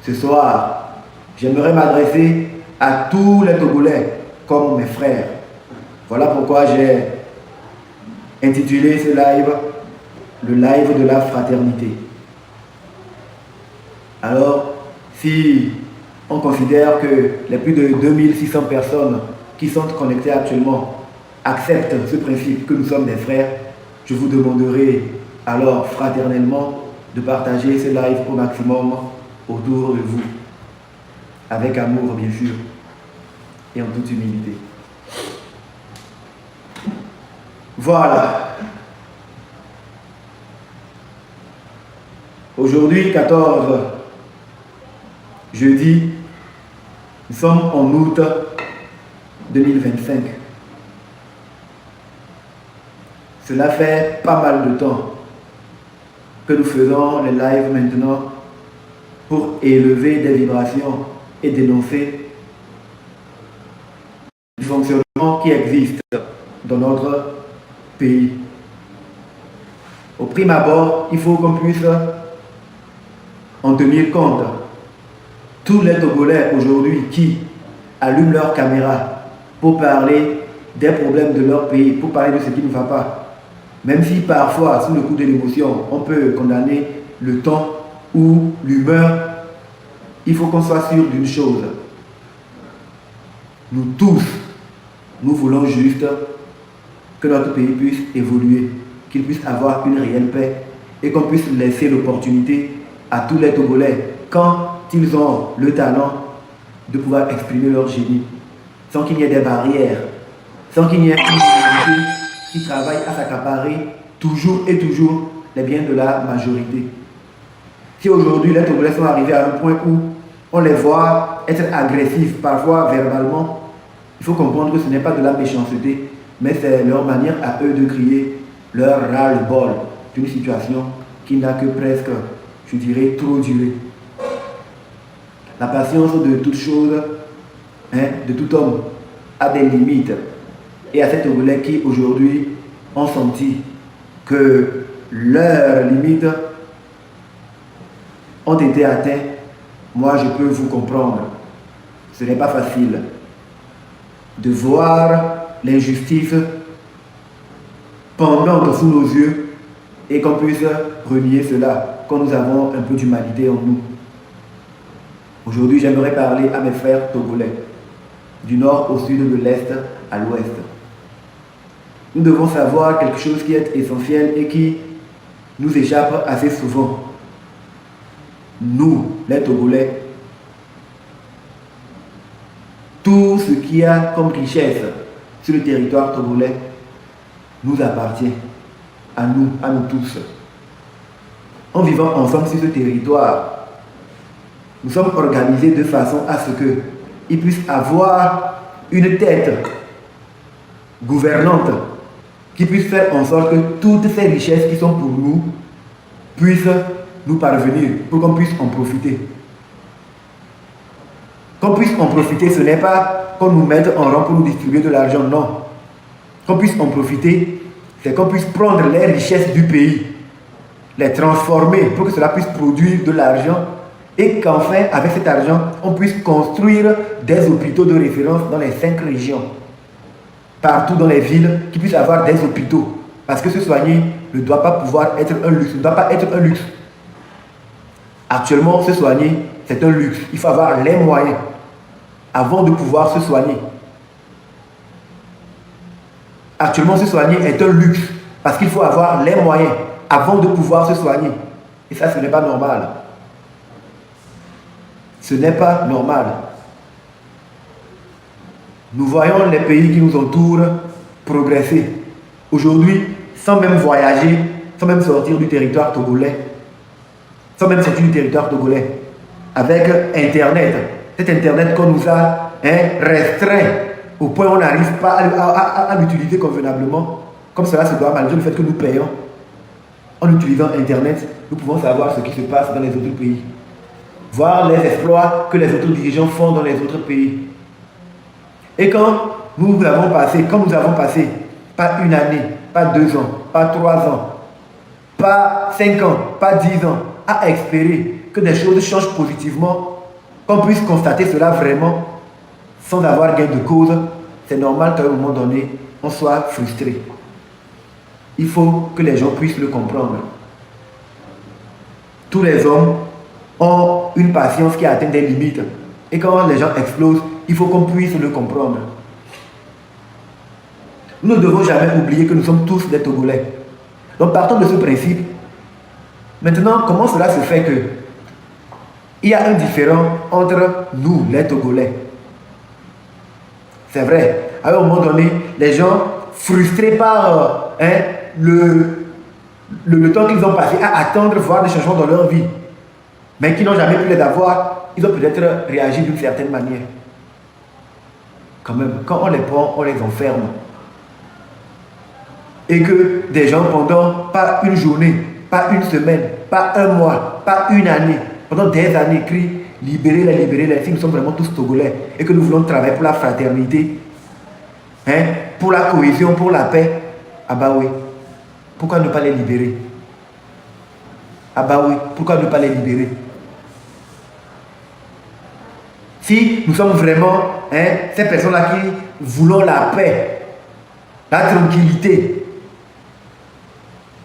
Ce soir, j'aimerais m'adresser à tous les Togolais comme mes frères. Voilà pourquoi j'ai intitulé ce live le live de la fraternité. Alors, si on considère que les plus de 2600 personnes qui sont connectées actuellement acceptent ce principe que nous sommes des frères, je vous demanderai alors fraternellement de partager ce live au maximum autour de vous, avec amour bien sûr, et en toute humilité. Voilà. Aujourd'hui, 14 jeudi, nous sommes en août 2025. Cela fait pas mal de temps que nous faisons les lives maintenant pour élever des vibrations et dénoncer les fonctionnements qui existent dans notre pays. Au prime abord, il faut qu'on puisse en tenir compte. Tous les Togolais aujourd'hui qui allument leur caméra pour parler des problèmes de leur pays, pour parler de ce qui ne va pas, même si parfois, sous le coup de l'émotion, on peut condamner le ton ou l'humeur, il faut qu'on soit sûr d'une chose. Nous tous, nous voulons juste que notre pays puisse évoluer, qu'il puisse avoir une réelle paix et qu'on puisse laisser l'opportunité à tous les Togolais, quand ils ont le talent de pouvoir exprimer leur génie, sans qu'il y ait des barrières, sans qu'il y ait une majorité qui travaille à s'accaparer toujours et toujours les biens de la majorité. Si aujourd'hui les Togolais sont arrivés à un point où on les voit être agressifs, parfois verbalement, il faut comprendre que ce n'est pas de la méchanceté, mais c'est leur manière à eux de crier leur ras-le-bol d'une situation qui n'a que presque, je dirais, trop duré. La patience de toute chose, de tout homme, a des limites. Et à ces Togolais qui aujourd'hui ont senti que leurs limites ont été atteintes, moi je peux vous comprendre. Ce n'est pas facile de voir l'injustice pendant sous nos yeux et qu'on puisse renier cela quand nous avons un peu d'humanité en nous. Aujourd'hui, j'aimerais parler à mes frères togolais, du nord au sud, de l'est à l'ouest. Nous devons savoir quelque chose qui est essentiel et qui nous échappe assez souvent. Nous, les Togolais, tout ce qu'il y a comme richesse sur le territoire togolais nous appartient, à nous tous. En vivant ensemble sur ce territoire, nous sommes organisés de façon à ce qu'ils puissent avoir une tête gouvernante qui puisse faire en sorte que toutes ces richesses qui sont pour nous puissent nous parvenir, pour qu'on puisse en profiter. Qu'on puisse en profiter, ce n'est pas qu'on nous mette en rang pour nous distribuer de l'argent, non. Qu'on puisse en profiter, c'est qu'on puisse prendre les richesses du pays, les transformer pour que cela puisse produire de l'argent et qu'enfin, avec cet argent, on puisse construire des hôpitaux de référence dans les 5 régions. Partout dans les villes, qui puissent avoir des hôpitaux. Parce que se soigner ne doit pas pouvoir être un luxe, ne doit pas être un luxe. Actuellement, se soigner, c'est un luxe. Il faut avoir les moyens avant de pouvoir se soigner. Actuellement, se soigner est un luxe parce qu'il faut avoir les moyens avant de pouvoir se soigner. Et ça, ce n'est pas normal. Ce n'est pas normal. Nous voyons les pays qui nous entourent progresser. Aujourd'hui, sans même voyager, sans même sortir du territoire togolais, avec Internet, cet Internet qu'on nous a restreint au point où on n'arrive pas à l'utiliser convenablement, comme cela se doit, malgré le fait que nous payons. En utilisant Internet, nous pouvons savoir ce qui se passe dans les autres pays, voir les exploits que les autres dirigeants font dans les autres pays. Et quand nous avons passé, pas une année, pas 2 ans, pas 3 ans, pas 5 ans, pas 10 ans, à espérer que des choses changent positivement, qu'on puisse constater cela vraiment sans avoir gain de cause, c'est normal qu'à un moment donné, on soit frustré. Il faut que les gens puissent le comprendre. Tous les hommes ont une patience qui atteint des limites. Et quand les gens explosent, il faut qu'on puisse le comprendre. Nous ne devons jamais oublier que nous sommes tous des Togolais. Donc partons de ce principe. Maintenant, comment cela se fait que il y a un différent entre nous, les Togolais? C'est vrai, à un moment donné, les gens frustrés par le temps qu'ils ont passé à attendre voir des changements dans leur vie, mais qui n'ont jamais pu les avoir, ils ont peut-être réagi d'une certaine manière. Quand même, quand on les prend, on les enferme. Et que des gens pendant, pas une journée, pas une semaine, pas un mois, pas une année, pendant des années crient libérez-les, si nous sommes vraiment tous Togolais et que nous voulons travailler pour la fraternité, pour la cohésion, pour la paix. Ah bah oui, pourquoi ne pas les libérer? Ah bah oui, pourquoi ne pas les libérer? Si nous sommes vraiment ces personnes-là qui voulons la paix, la tranquillité,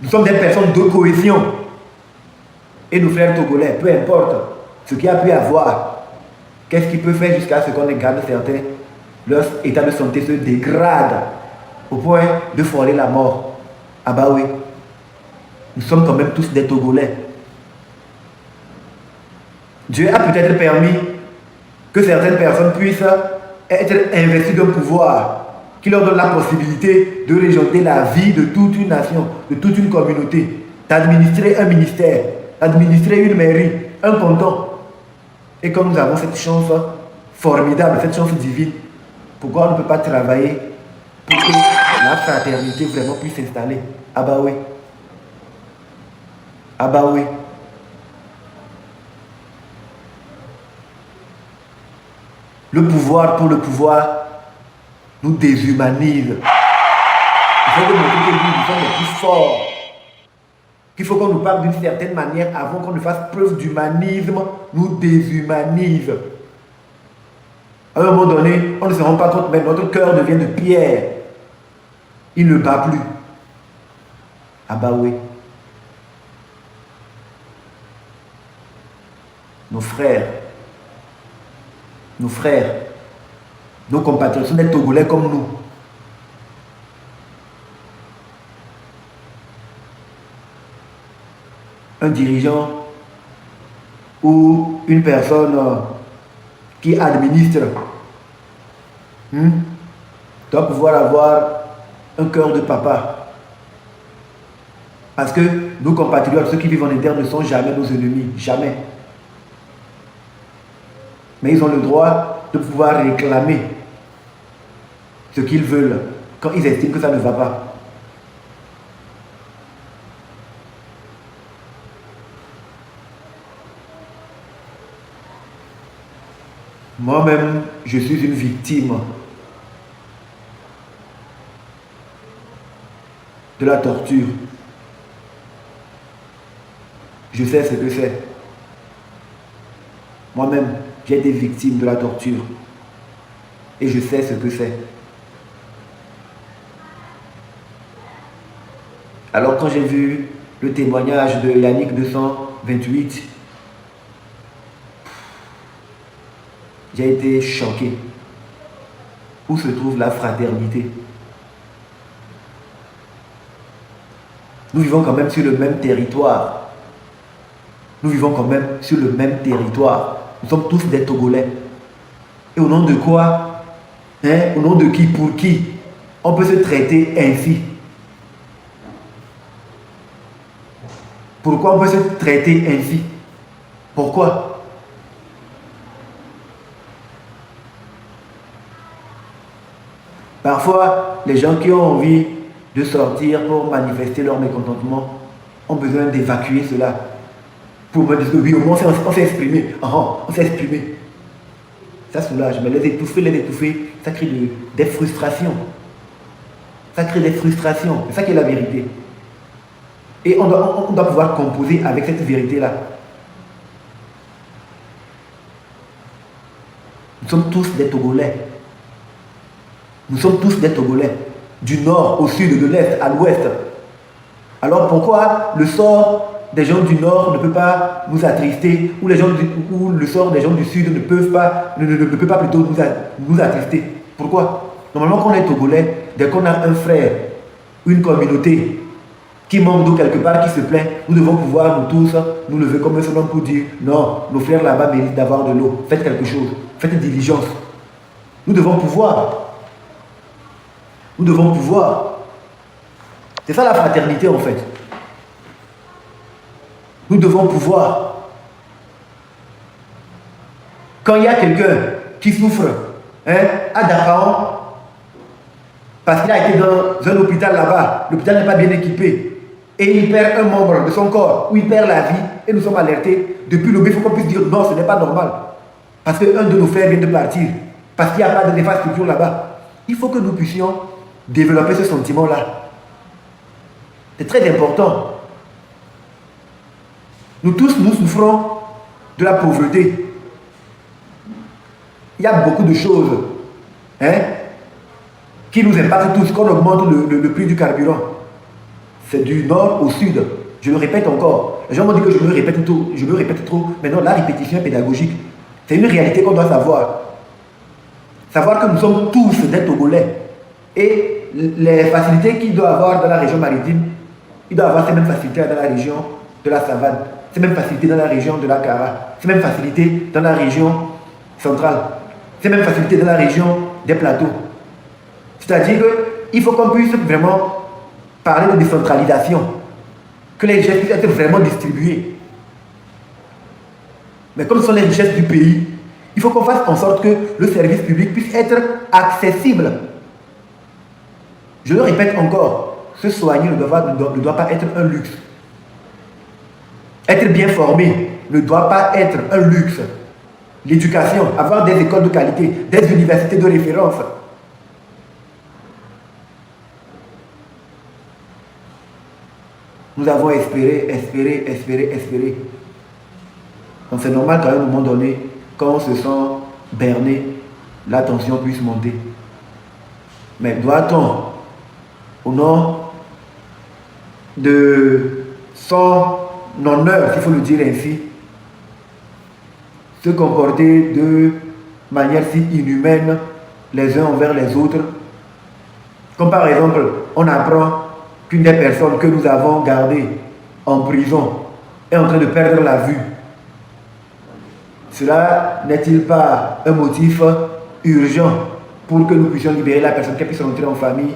nous sommes des personnes de cohésion. Et nos frères togolais, peu importe ce qu'il y a pu avoir, qu'est-ce qui peut faire jusqu'à ce qu'on regarde certains, leur état de santé se dégrade au point de frôler la mort. Ah bah oui, nous sommes quand même tous des Togolais. Dieu a peut-être permis que certaines personnes puissent être investies d'un pouvoir qui leur donne la possibilité de régenter la vie de toute une nation, de toute une communauté, d'administrer un ministère, d'administrer une mairie, un canton. Et comme nous avons cette chance formidable, cette chance divine, pourquoi on ne peut pas travailler pour que la fraternité vraiment puisse s'installer? Ah bah oui. Ah bah oui. Le pouvoir pour le pouvoir nous déshumanise. Il faut que nous sommes les plus forts. Qu'il faut qu'on nous parle d'une certaine manière avant qu'on ne fasse preuve d'humanisme, nous déshumanise. À un moment donné, on ne se rend pas compte, mais notre cœur devient de pierre. Il ne bat plus. Ah bah oui. Nos frères, nos compatriotes sont des Togolais comme nous. Un dirigeant ou une personne qui administre doit pouvoir avoir un cœur de papa. Parce que nos compatriotes, ceux qui vivent en interne, ne sont jamais nos ennemis. Jamais. Mais ils ont le droit de pouvoir réclamer ce qu'ils veulent quand ils estiment que ça ne va pas. Moi-même, je suis une victime de la torture. Je sais ce que c'est. Moi-même, j'ai été victime de la torture. Et je sais ce que c'est. Alors quand j'ai vu le témoignage de Yannick 228, j'ai été choqué. Où se trouve la fraternité? Nous vivons quand même sur le même territoire. Nous vivons quand même sur le même territoire. Nous sommes tous des Togolais. Et au nom de quoi? Au nom de qui? Pour qui? On peut se traiter ainsi? Pourquoi on peut se traiter ainsi? Pourquoi? Parfois, les gens qui ont envie de sortir pour manifester leur mécontentement ont besoin d'évacuer cela. Pour me dire que oui, au moins on s'est exprimé. On s'est exprimé. Ça soulage, mais les étouffer, ça crée des frustrations. Ça crée des frustrations. C'est ça qui est la vérité. Et on doit pouvoir composer avec cette vérité-là. Nous sommes tous des Togolais. Nous sommes tous des Togolais. Du nord au sud, de l'est à l'ouest. Alors pourquoi le sort des gens du nord ne peut pas nous attrister, ou le sort des gens du sud ne peut pas plutôt nous attrister? Pourquoi? Normalement, quand on est Togolais, dès qu'on a un frère, une communauté qui manque d'eau quelque part, qui se plaint, nous devons pouvoir, nous tous, nous lever comme un seul homme pour dire non, nos frères là-bas méritent d'avoir de l'eau. Faites quelque chose, faites diligence. Nous devons pouvoir. Nous devons pouvoir. C'est ça la fraternité en fait. Nous devons pouvoir. Quand il y a quelqu'un qui souffre à Dakar, parce qu'il a été dans un hôpital là-bas, l'hôpital n'est pas bien équipé, et il perd un membre de son corps, ou il perd la vie, et nous sommes alertés, depuis le il faut qu'on puisse dire non, ce n'est pas normal. Parce qu'un de nos frères vient de partir, parce qu'il n'y a pas d'infrastructure là-bas. Il faut que nous puissions développer ce sentiment-là. C'est très important. Nous tous, nous souffrons de la pauvreté. Il y a beaucoup de choses qui nous impactent tous, qu'on augmente le prix du carburant. C'est du nord au sud. Je le répète encore. Les gens m'ont dit que je me répète trop. Mais non, la répétition est pédagogique. C'est une réalité qu'on doit savoir. Savoir que nous sommes tous des Togolais. Et les facilités qu'il doit avoir dans la région maritime, il doit avoir ces mêmes facilités dans la région de la savane, ces mêmes facilités dans la région de la Kara, ces mêmes facilités dans la région centrale, ces mêmes facilités dans la région des plateaux. C'est-à-dire qu'il faut qu'on puisse vraiment parler de décentralisation, que les richesses puissent être vraiment distribuées. Mais comme ce sont les richesses du pays, il faut qu'on fasse en sorte que le service public puisse être accessible. Je le répète encore, se soigner ne doit pas être un luxe. Être bien formé ne doit pas être un luxe. L'éducation, avoir des écoles de qualité, des universités de référence. Nous avons espéré. Donc c'est normal qu'à un moment donné, quand on se sent berné, la tension puisse monter. Mais doit-on, au nom de son honneur, s'il faut le dire ainsi, se comporter de manière si inhumaine les uns envers les autres? Comme par exemple, on apprend qu'une des personnes que nous avons gardées en prison est en train de perdre la vue. Cela n'est-il pas un motif urgent pour que nous puissions libérer la personne, qu'elle puisse rentrer en famille?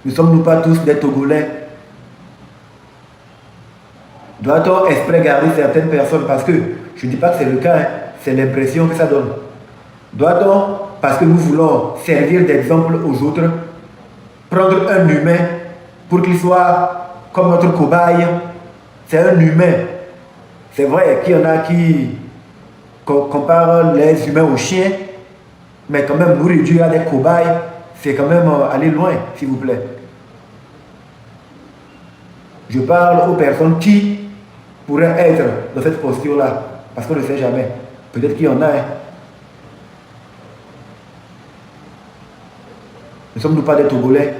Ne sommes-nous pas tous des Togolais? Doit-on espérer garder certaines personnes? Parce que, je ne dis pas que c'est le cas, c'est l'impression que ça donne. Doit-on, parce que nous voulons servir d'exemple aux autres, prendre un humain pour qu'il soit comme notre cobaye? C'est un humain. C'est vrai qu'il y en a qui comparent les humains aux chiens, mais quand même nous réduire à des cobayes, c'est quand même aller loin, s'il vous plaît. Je parle aux personnes qui pourraient être dans cette posture-là, parce qu'on ne sait jamais. Peut-être qu'il y en a. Ne sommes-nous pas des Togolais?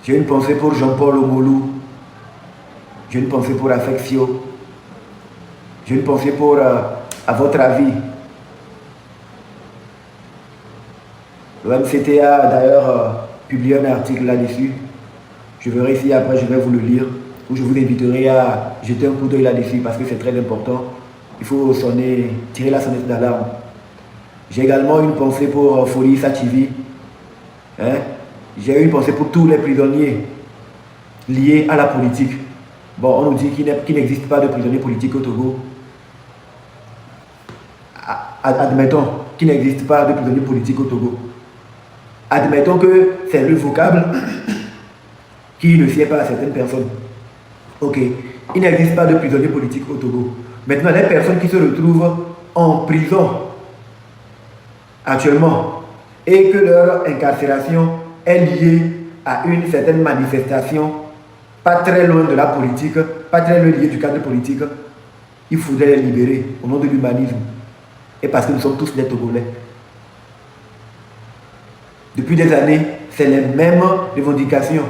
J'ai une pensée pour Jean-Paul Omolou. J'ai une pensée pour Affectio. J'ai une pensée pour, à votre avis. Le MCTA a d'ailleurs publié un article là-dessus. Je verrai si après je vais vous le lire, ou je vous inviterai à jeter un coup d'œil là-dessus parce que c'est très important. Il faut tirer la sonnette d'alarme. J'ai également une pensée pour Folie Sachivi. J'ai une pensée pour tous les prisonniers liés à la politique. Bon, on nous dit qu'il n'existe pas de prisonniers politiques au Togo. Admettons qu'il n'existe pas de prisonniers politiques au Togo. Admettons que c'est le vocable qui ne sied pas à certaines personnes. Ok, il n'existe pas de prisonniers politiques au Togo. Maintenant, les personnes qui se retrouvent en prison actuellement et que leur incarcération est liée à une certaine manifestation, pas très loin de la politique, pas très loin lié du cadre politique, il faudrait les libérer au nom de l'humanisme. Et parce que nous sommes tous des Togolais. Depuis des années, c'est les mêmes revendications.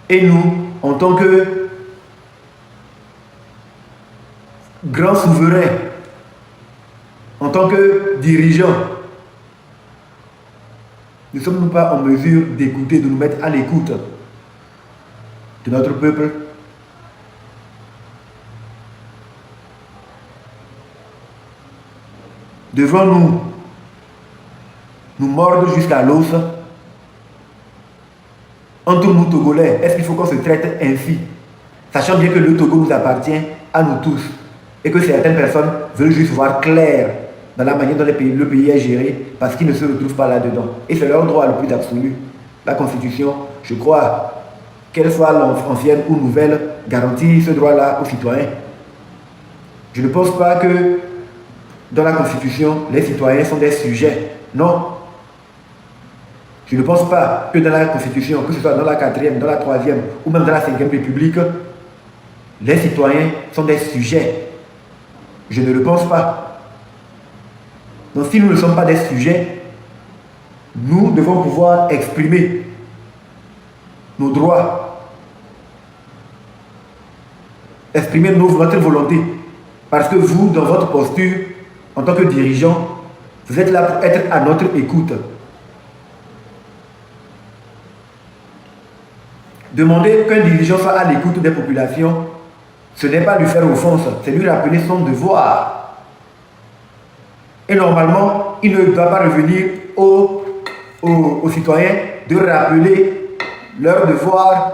Et nous, en tant que grands souverains, en tant que dirigeants, ne sommes-nous pas en mesure d'écouter, de nous mettre à l'écoute de notre peuple? Devons-nous nous mordre jusqu'à l'os? Entre nous Togolais, est-ce qu'il faut qu'on se traite ainsi? Sachant bien que le Togo nous appartient à nous tous et que certaines personnes veulent juste voir clair dans la manière dont le pays est géré parce qu'ils ne se retrouvent pas là-dedans. Et c'est leur droit le plus absolu. La Constitution, je crois, qu'elle soit ancienne ou nouvelle, garantit ce droit-là aux citoyens. Je ne pense pas que dans la Constitution, les citoyens sont des sujets. Non. Je ne pense pas que dans la Constitution, que ce soit dans la 4e, dans la 3e ou même dans la 5e République, les citoyens sont des sujets. Je ne le pense pas. Donc si nous ne sommes pas des sujets, nous devons pouvoir exprimer nos droits, exprimer notre volonté. Parce que vous, dans votre posture, en tant que dirigeant, vous êtes là pour être à notre écoute. Demander qu'un dirigeant soit à l'écoute des populations, ce n'est pas lui faire offense, c'est lui rappeler son devoir. Et normalement, il ne doit pas revenir aux citoyens de rappeler leur devoir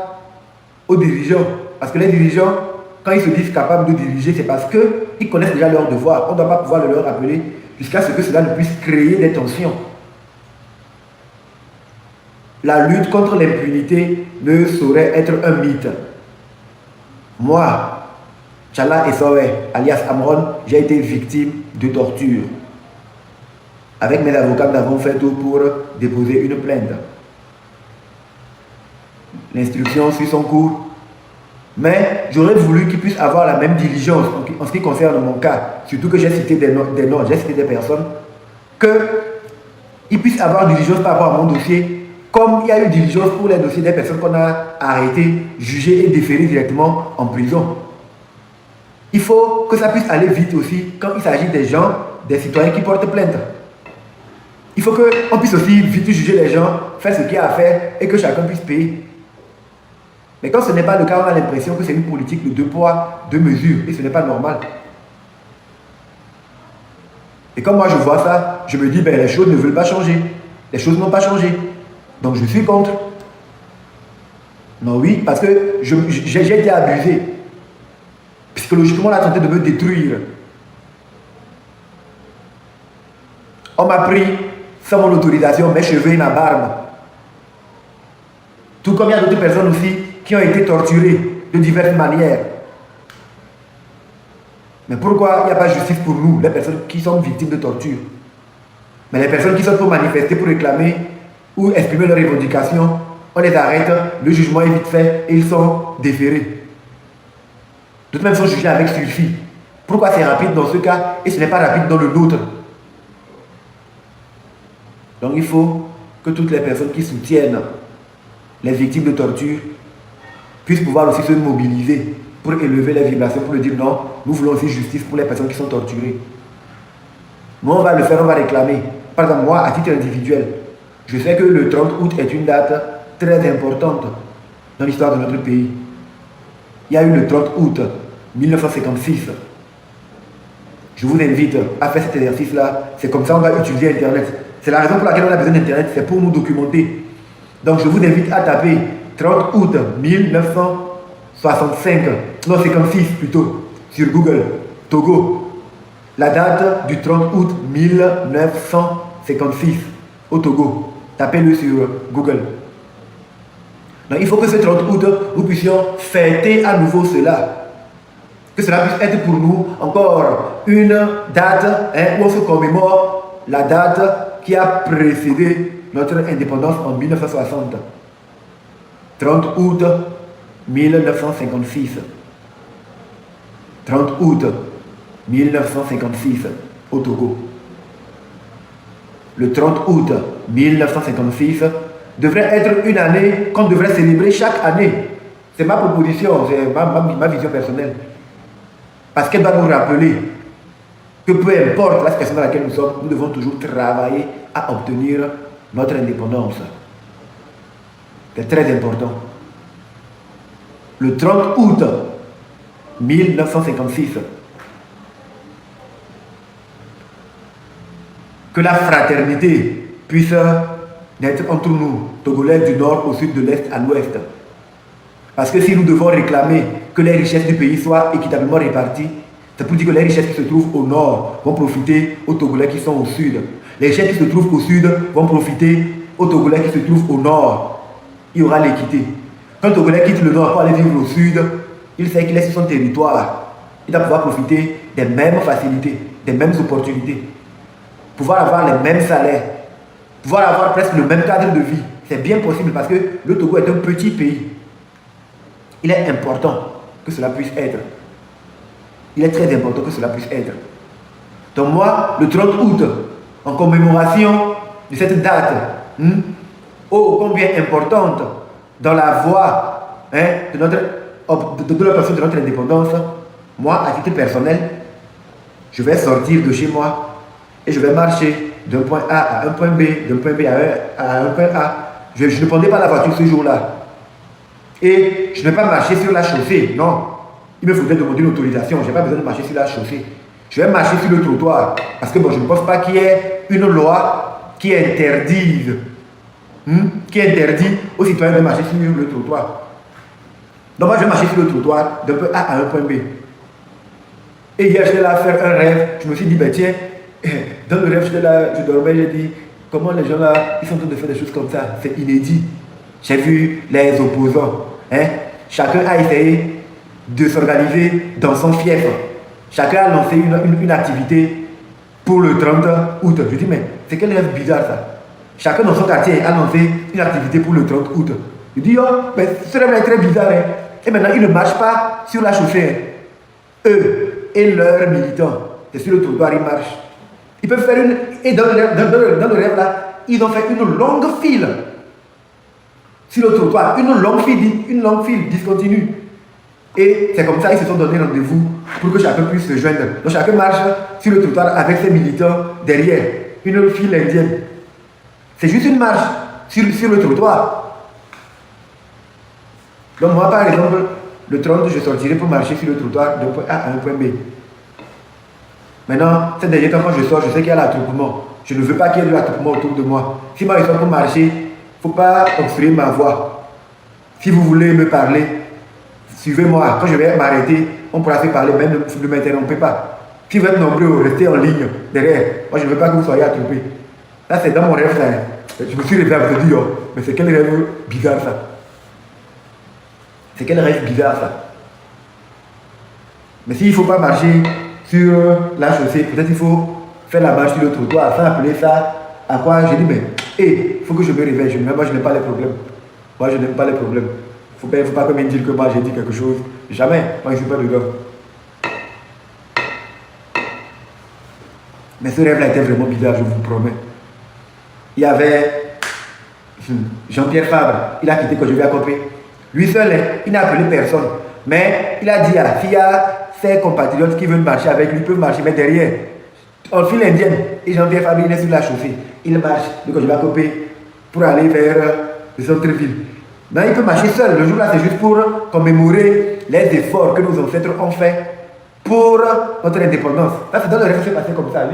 aux dirigeants. Parce que les dirigeants, quand ils se disent capables de diriger, c'est parce qu'ils connaissent déjà leur devoir. On ne doit pas pouvoir le leur rappeler jusqu'à ce que cela ne puisse créer des tensions. La lutte contre l'impunité ne saurait être un mythe. Moi, Tchala Essowe, alias Amron, j'ai été victime de torture. Avec mes avocats, nous avons fait tout pour déposer une plainte. L'instruction suit son cours. Mais j'aurais voulu qu'ils puissent avoir la même diligence en ce qui concerne mon cas, surtout que j'ai cité des noms, j'ai cité des personnes, qu'ils puissent avoir diligence par rapport à mon dossier, comme il y a eu diligence pour les dossiers des personnes qu'on a arrêtées, jugées et déférées directement en prison. Il faut que ça puisse aller vite aussi quand il s'agit des gens, des citoyens qui portent plainte. Il faut qu'on puisse aussi vite juger les gens, faire ce qu'il y a à faire et que chacun puisse payer. Mais quand ce n'est pas le cas, on a l'impression que c'est une politique de 2 poids, 2 mesures et ce n'est pas normal. Et comme moi je vois ça, je me dis, ben, les choses ne veulent pas changer. Les choses n'ont pas changé. Donc je suis contre. Non, oui, parce que j'ai été abusé. Psychologiquement, on a tenté de me détruire. On m'a pris, sans mon autorisation, mes cheveux et ma barbe. Tout comme il y a d'autres personnes aussi qui ont été torturées de diverses manières. Mais pourquoi il n'y a pas de justice pour nous, les personnes qui sont victimes de torture? Mais les personnes qui sont pour manifester, pour réclamer ou exprimer leurs revendications, on les arrête, le jugement est vite fait et ils sont déférés. D'autres même sont jugés avec sursis. Pourquoi c'est rapide dans ce cas et ce n'est pas rapide dans le nôtre? Donc il faut que toutes les personnes qui soutiennent les victimes de torture puissent pouvoir aussi se mobiliser pour élever les vibrations, pour le dire non, nous voulons aussi justice pour les personnes qui sont torturées. Nous on va le faire, on va réclamer. Par exemple, moi, à titre individuel, je sais que le 30 août est une date très importante dans l'histoire de notre pays. Il y a eu le 30 août 1956. Je vous invite à faire cet exercice-là. C'est comme ça qu'on va utiliser Internet. C'est la raison pour laquelle on a besoin d'Internet, c'est pour nous documenter. Donc je vous invite à taper 30 août 1965, non 56 plutôt, sur Google, Togo. La date du 30 août 1956 au Togo. Tapez-le sur Google. Donc il faut que ce 30 août, nous puissions fêter à nouveau cela. Que cela puisse être pour nous encore une date où on se commémore la date qui a précédé notre indépendance en 1960. 30 août 1956. 30 août 1956 au Togo. Le 30 août 1956 devrait être une année qu'on devrait célébrer chaque année. C'est ma proposition, c'est ma vision personnelle. Parce qu'elle doit nous rappeler que peu importe la situation dans laquelle nous sommes, nous devons toujours travailler à obtenir notre indépendance. C'est très important. Le 30 août 1956, que la fraternité puisse naître entre nous, Togolais du nord au sud, de l'est à l'ouest. Parce que si nous devons réclamer que les richesses du pays soient équitablement réparties, c'est pour dire que les richesses qui se trouvent au nord vont profiter aux Togolais qui sont au sud. Les richesses qui se trouvent au sud vont profiter aux Togolais qui se trouvent au nord. Il y aura l'équité. Quand un Togolais quitte le nord pour aller vivre au sud, il sait qu'il est sur son territoire. Il va pouvoir profiter des mêmes facilités, des mêmes opportunités. Pouvoir avoir les mêmes salaires, pouvoir avoir presque le même cadre de vie. C'est bien possible parce que le Togo est un petit pays. Il est important que cela puisse être. Il est très important que cela puisse être. Donc moi, le 30 août, en commémoration de cette date, ô combien importante dans la voie de l'obtention de notre indépendance, moi, à titre personnel, je vais sortir de chez moi et je vais marcher d'un point A à un point B, d'un point B à un point A. Je ne prendrai pas la voiture ce jour-là. Et je ne vais pas marcher sur la chaussée, non. Il me faudrait demander une autorisation, je n'ai pas besoin de marcher sur la chaussée. Je vais marcher sur le trottoir, parce que bon, je ne pense pas qu'il y ait une loi qui interdise, aux citoyens de marcher sur le trottoir. Donc moi, je vais marcher sur le trottoir d'un point A à un point B. Et hier, j'étais là à faire un rêve, je me suis dit, ben tiens, dans le rêve, j'étais là, je dormais, j'ai dit, comment les gens là, ils sont en train de faire des choses comme ça, c'est inédit. J'ai vu les opposants, chacun a essayé de s'organiser dans son fief. Chacun a lancé une activité pour le 30 août. Je dis, mais c'est quel rêve bizarre ça. Chacun dans son quartier a lancé une activité pour le 30 août. Je dis, oh, mais ce rêve est très bizarre. Et maintenant, ils ne marchent pas sur la chaussée. Eux et leurs militants, c'est sur le trottoir, ils marchent. Ils peuvent faire une... Et dans le rêve là, ils ont fait une longue file sur le trottoir, une longue file discontinue. Et c'est comme ça qu'ils se sont donné rendez-vous pour que chacun puisse se joindre. Donc chacun marche sur le trottoir avec ses militants derrière, une file indienne. C'est juste une marche sur le trottoir. Donc moi par exemple, le 30, je sortirai pour marcher sur le trottoir d'un point A à un point B. Maintenant, ces derniers temps quand je sors, je sais qu'il y a l'attroupement. Je ne veux pas qu'il y ait de l'attroupement autour de moi. Si moi je sors pour marcher, il ne faut pas obstruer ma voix. Si vous voulez me parler, suivez-moi. Quand je vais m'arrêter, on pourra se parler, même ne m'interrompez pas. Si vous êtes nombreux, restez en ligne derrière. Moi, je ne veux pas que vous soyez attroupés. Là, c'est dans mon rêve, ça. Je me suis réveillé à vous dire, mais c'est quel rêve bizarre ça. C'est quel rêve bizarre ça. Mais s'il ne faut pas marcher sur la chaussée, peut-être il faut faire la marche sur le trottoir, sans appeler ça à quoi. J'ai dit, mais il faut que je me réveille. Moi, je n'aime pas les problèmes. Moi, je n'aime pas les problèmes. Il ne faut pas que me dire que moi j'ai dit quelque chose. Jamais. Moi, je ne suis pas dedans. Mais ce rêve-là était vraiment bizarre, je vous promets. Il y avait Jean-Pierre Fabre. Il a quitté quand je vais à Copé. Lui seul, il n'a appelé personne. Mais il a dit, s'il y a ses compatriotes qui veulent marcher avec lui, ils peuvent marcher, mais derrière, en file indienne. Et Jean-Pierre Fabre, il est sur la chaussée. Il marche, donc je vais à Copé, pour aller vers le centre-ville. Non, il peut marcher seul. Le jour-là, c'est juste pour commémorer les efforts que nos ancêtres ont fait pour notre indépendance. Là, c'est dans le rêve, ça s'est passé comme ça.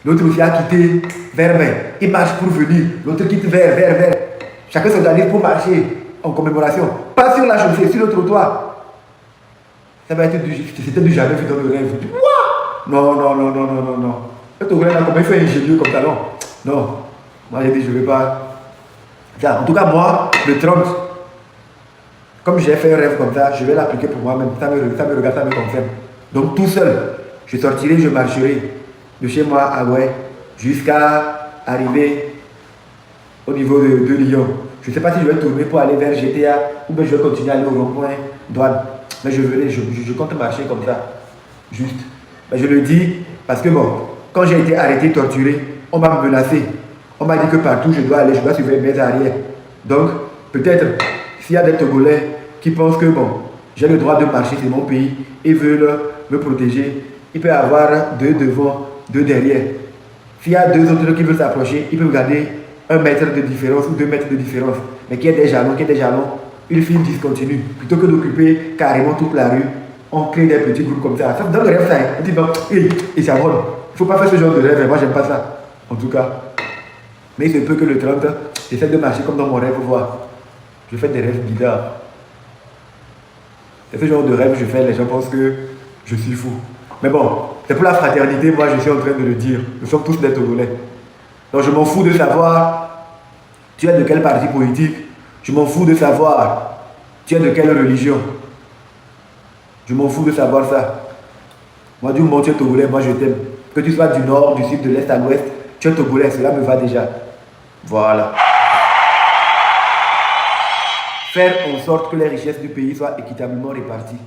L'autre aussi a quitté vers mai. Il marche pour venir. L'autre quitte vers. Chacun s'organise pour marcher en commémoration. Pas sur la chaussée, sur le trottoir. Ça va être c'était du jamais vu dans le rêve. What? Non. Le Togolais n'a comment fait ingénieux comme ça, non. Non. Moi, j'ai dit, je ne vais pas. En tout cas, moi, le 30, comme j'ai fait un rêve comme ça, je vais l'appliquer pour moi-même. Ça me regarde, ça me concerne. Donc, tout seul, je sortirai, je marcherai de chez moi à Ouai jusqu'à arriver au niveau de Lyon. Je ne sais pas si je vais tourner pour aller vers GTA ou bien je vais continuer à aller au rond-point douane. Mais je compte marcher comme ça. Juste. Mais je le dis parce que bon, quand j'ai été arrêté, torturé, on m'a menacé. On m'a dit que partout je dois aller, je dois suivre mes arrières. Donc, peut-être, s'il y a des Togolais qui pensent que bon, j'ai le droit de marcher, c'est mon pays, et veulent me protéger, il peut y avoir deux devant, deux derrière. S'il y a deux autres qui veulent s'approcher, ils peuvent garder 1 mètre de différence ou 2 mètres de différence. Mais qu'il y ait des jalons, une file discontinue. Plutôt que d'occuper carrément toute la rue, on crée des petits groupes comme ça. Ça me donne le rêve, ça. On dit, non, et ça vole. Il ne faut pas faire ce genre de rêve. Moi, j'aime pas ça. En tout cas. Mais il se peut que le 30, j'essaie de marcher comme dans mon rêve, voir. Je fais des rêves bizarres. C'est ce genre de rêve que je fais, les gens pensent que je suis fou. Mais bon, c'est pour la fraternité, moi je suis en train de le dire. Nous sommes tous des Togolais. Donc je m'en fous de savoir tu es de quel parti politique. Je m'en fous de savoir tu es de quelle religion. Je m'en fous de savoir ça. Moi, du moment tu es Togolais, moi je t'aime. Que tu sois du nord, du sud, de l'est à l'ouest, tu es Togolais, cela me va déjà. Voilà. Faire en sorte que les richesses du pays soient équitablement réparties.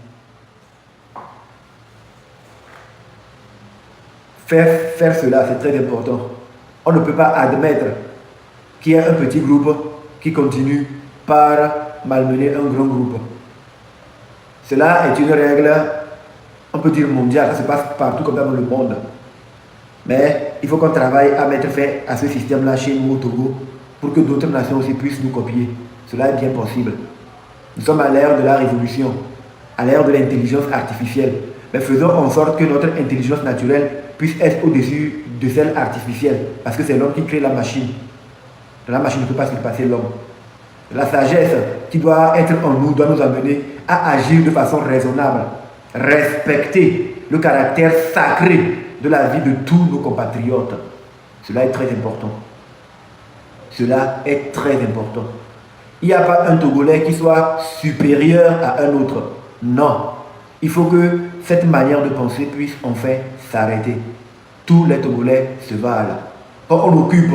Faire cela, c'est très important. On ne peut pas admettre qu'il y ait un petit groupe qui continue par malmener un grand groupe. Cela est une règle, on peut dire mondiale, ça se passe partout comme ça dans le monde. Mais il faut qu'on travaille à mettre fin à ce système-là chez nous au Togo pour que d'autres nations aussi puissent nous copier. Cela est bien possible. Nous sommes à l'ère de la révolution, à l'ère de l'intelligence artificielle. Mais faisons en sorte que notre intelligence naturelle puisse être au-dessus de celle artificielle. Parce que c'est l'homme qui crée la machine. La machine ne peut pas surpasser l'homme. La sagesse qui doit être en nous doit nous amener à agir de façon raisonnable. Respecter le caractère sacré de la vie de tous nos compatriotes. Cela est très important. Cela est très important. Il n'y a pas un Togolais qui soit supérieur à un autre. Non. Il faut que cette manière de penser puisse enfin s'arrêter. Tous les Togolais se valent. Quand on occupe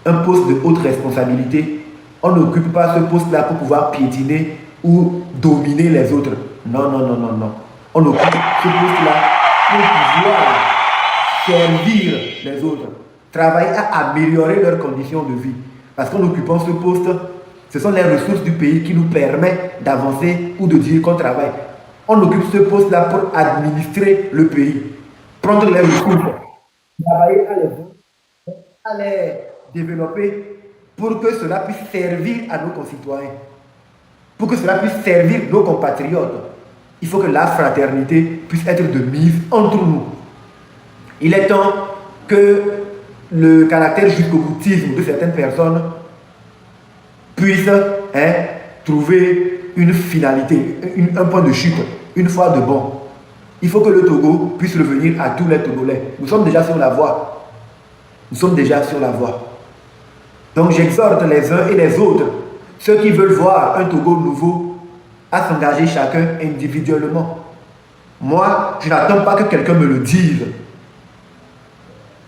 un poste de haute responsabilité, on n'occupe pas ce poste-là pour pouvoir piétiner ou dominer les autres. Non, non, non, non, non. On occupe ce poste-là pour pouvoir servir les autres. Travailler à améliorer leurs conditions de vie. Parce qu'en occupant ce poste, ce sont les ressources du pays qui nous permettent d'avancer ou de dire qu'on travaille. On occupe ce poste-là pour administrer le pays. Prendre les ressources, travailler à les développer pour que cela puisse servir à nos concitoyens. Pour que cela puisse servir nos compatriotes. Il faut que la fraternité puisse être de mise entre nous. Il est temps que le caractère jusqu'au boutisme de certaines personnes puisse trouver une finalité, un point de chute, une fois de bon. Il faut que le Togo puisse revenir à tous les Togolais. Nous sommes déjà sur la voie. Nous sommes déjà sur la voie. Donc j'exhorte les uns et les autres, ceux qui veulent voir un Togo nouveau, à s'engager chacun individuellement. Moi, je n'attends pas que quelqu'un me le dise.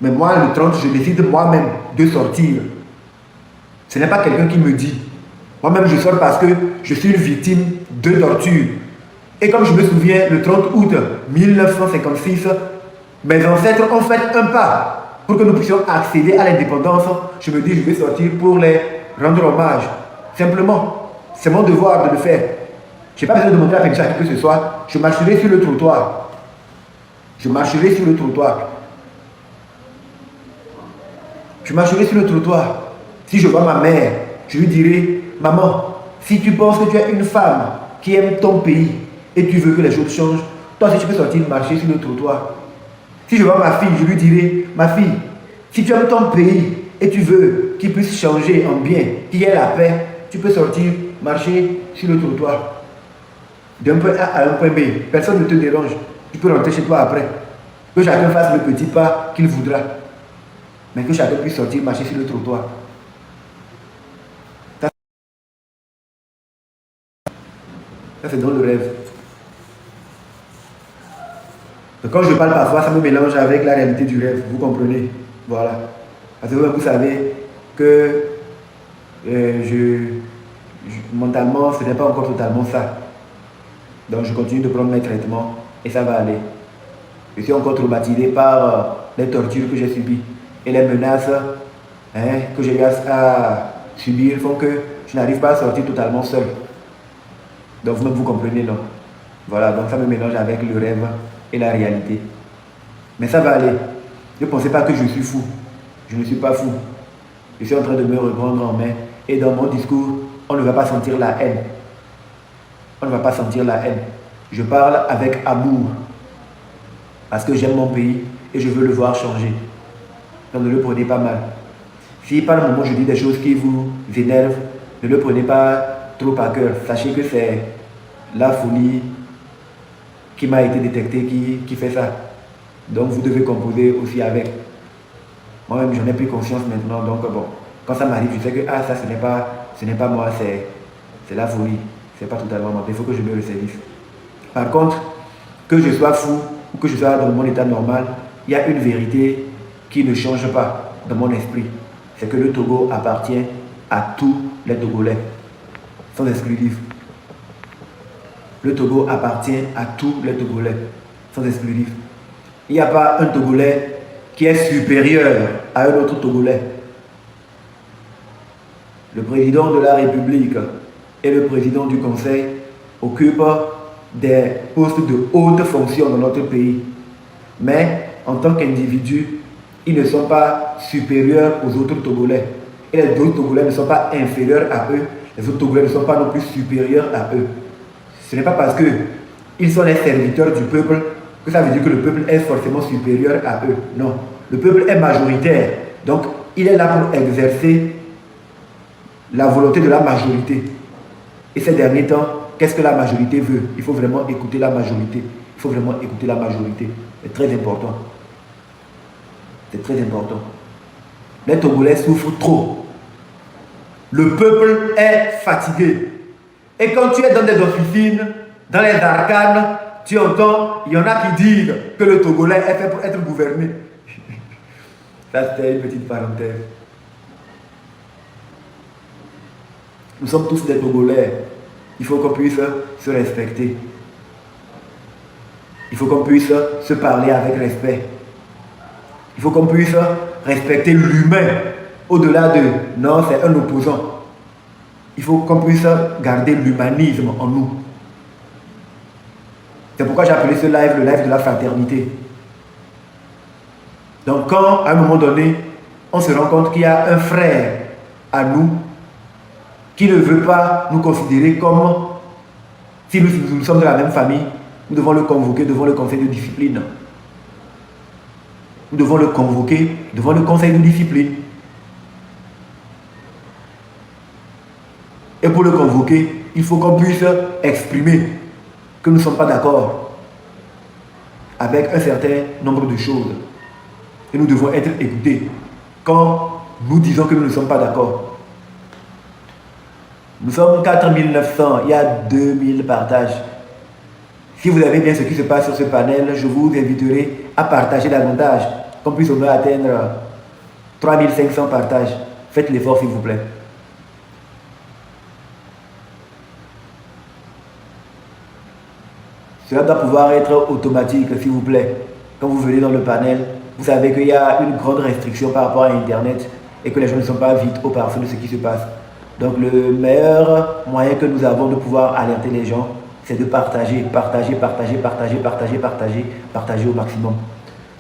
Mais moi, le 30, je décide moi-même de sortir. Ce n'est pas quelqu'un qui me dit. Moi-même, je sors parce que je suis une victime de torture. Et comme je me souviens, le 30 août 1956, mes ancêtres ont fait un pas pour que nous puissions accéder à l'indépendance. Je me dis, je vais sortir pour les rendre hommage. Simplement, c'est mon devoir de le faire. Je n'ai pas besoin de demander à quelqu'un que ce soit. Je marcherai sur le trottoir. Je marcherai sur le trottoir. Je marcherai sur le trottoir. Si je vois ma mère, je lui dirai, maman, si tu penses que tu es une femme qui aime ton pays et tu veux que les choses changent, toi aussi tu peux sortir marcher sur le trottoir. Si je vois ma fille, je lui dirai, ma fille, si tu aimes ton pays et tu veux qu'il puisse changer en bien, qu'il y ait la paix, tu peux sortir marcher sur le trottoir. D'un point A à un point B, personne ne te dérange. Tu peux rentrer chez toi après. Que chacun fasse le petit pas qu'il voudra. Mais que chacun puisse sortir marcher sur le trottoir. Ça, c'est dans le rêve. Donc quand je parle parfois, ça me mélange avec la réalité du rêve. Vous comprenez? Voilà. Parce que vous savez que Mentalement, ce n'est pas encore totalement ça. Donc je continue de prendre mes traitements et ça va aller. Je suis encore traumatisé par les tortures que j'ai subies et les menaces que j'ai eu à subir font que je n'arrive pas à sortir totalement seul. Donc vous-même vous comprenez, non? Voilà, donc ça me mélange avec le rêve et la réalité. Mais ça va aller. Ne pensez pas que je suis fou. Je ne suis pas fou. Je suis en train de me reprendre en main. Et dans mon discours, on ne va pas sentir la haine. On ne va pas sentir la haine. Je parle avec amour. Parce que j'aime mon pays et je veux le voir changer. Donc ne le prenez pas mal. Si par le moment je dis des choses qui vous énervent, ne le prenez pas trop à cœur. Sachez que c'est la folie qui m'a été détectée qui fait ça. Donc vous devez composer aussi avec. Moi-même j'en ai pris conscience maintenant. Donc bon, quand ça m'arrive, je sais que ça ce n'est pas moi, c'est la folie. C'est pas totalement moi. Il faut que je me ressaisisse. Par contre, que je sois fou ou que je sois dans mon état normal, il y a une vérité qui ne change pas dans mon esprit. C'est que le Togo appartient à tous les Togolais, sans exclusif. Le Togo appartient à tous les Togolais, sans exclusif. Il n'y a pas un Togolais qui est supérieur à un autre Togolais. Le président de la République et le président du Conseil occupent des postes de haute fonction dans notre pays. Mais en tant qu'individus, ils ne sont pas supérieurs aux autres Togolais. Et les autres Togolais ne sont pas inférieurs à eux. Les autres Togolais ne sont pas non plus supérieurs à eux. Ce n'est pas parce qu'ils sont les serviteurs du peuple que ça veut dire que le peuple est forcément supérieur à eux. Non. Le peuple est majoritaire. Donc, il est là pour exercer la volonté de la majorité. Et ces derniers temps, qu'est-ce que la majorité veut? Il faut vraiment écouter la majorité. Il faut vraiment écouter la majorité. C'est très important. C'est très important. Les Togolais souffrent trop. Le peuple est fatigué. Et quand tu es dans des officines, dans les arcanes, tu entends, il y en a qui disent que le Togolais est fait pour être gouverné. Ça, c'était une petite parenthèse. Nous sommes tous des Togolais. Il faut qu'on puisse se respecter. Il faut qu'on puisse se parler avec respect. Il faut qu'on puisse respecter l'humain au-delà de non, c'est un opposant. Il faut qu'on puisse garder l'humanisme en nous. C'est pourquoi j'ai appelé ce live le live de la fraternité. Donc quand, à un moment donné, on se rend compte qu'il y a un frère à nous qui ne veut pas nous considérer comme si nous sommes de la même famille, nous devons le convoquer devant le conseil de discipline. Nous devons le convoquer devant le conseil de discipline. Et pour le convoquer, il faut qu'on puisse exprimer que nous ne sommes pas d'accord avec un certain nombre de choses. Et nous devons être écoutés quand nous disons que nous ne sommes pas d'accord. Nous sommes 4900, il y a 2000 partages. Si vous avez bien ce qui se passe sur ce panel, je vous inviterai à partager davantage, qu'on puisse au moins atteindre 3500 partages. Faites l'effort s'il vous plaît. Cela doit pouvoir être automatique, s'il vous plaît. Quand vous venez dans le panel, vous savez qu'il y a une grande restriction par rapport à Internet et que les gens ne sont pas vite au parfum de ce qui se passe. Donc le meilleur moyen que nous avons de pouvoir alerter les gens, c'est de partager au maximum.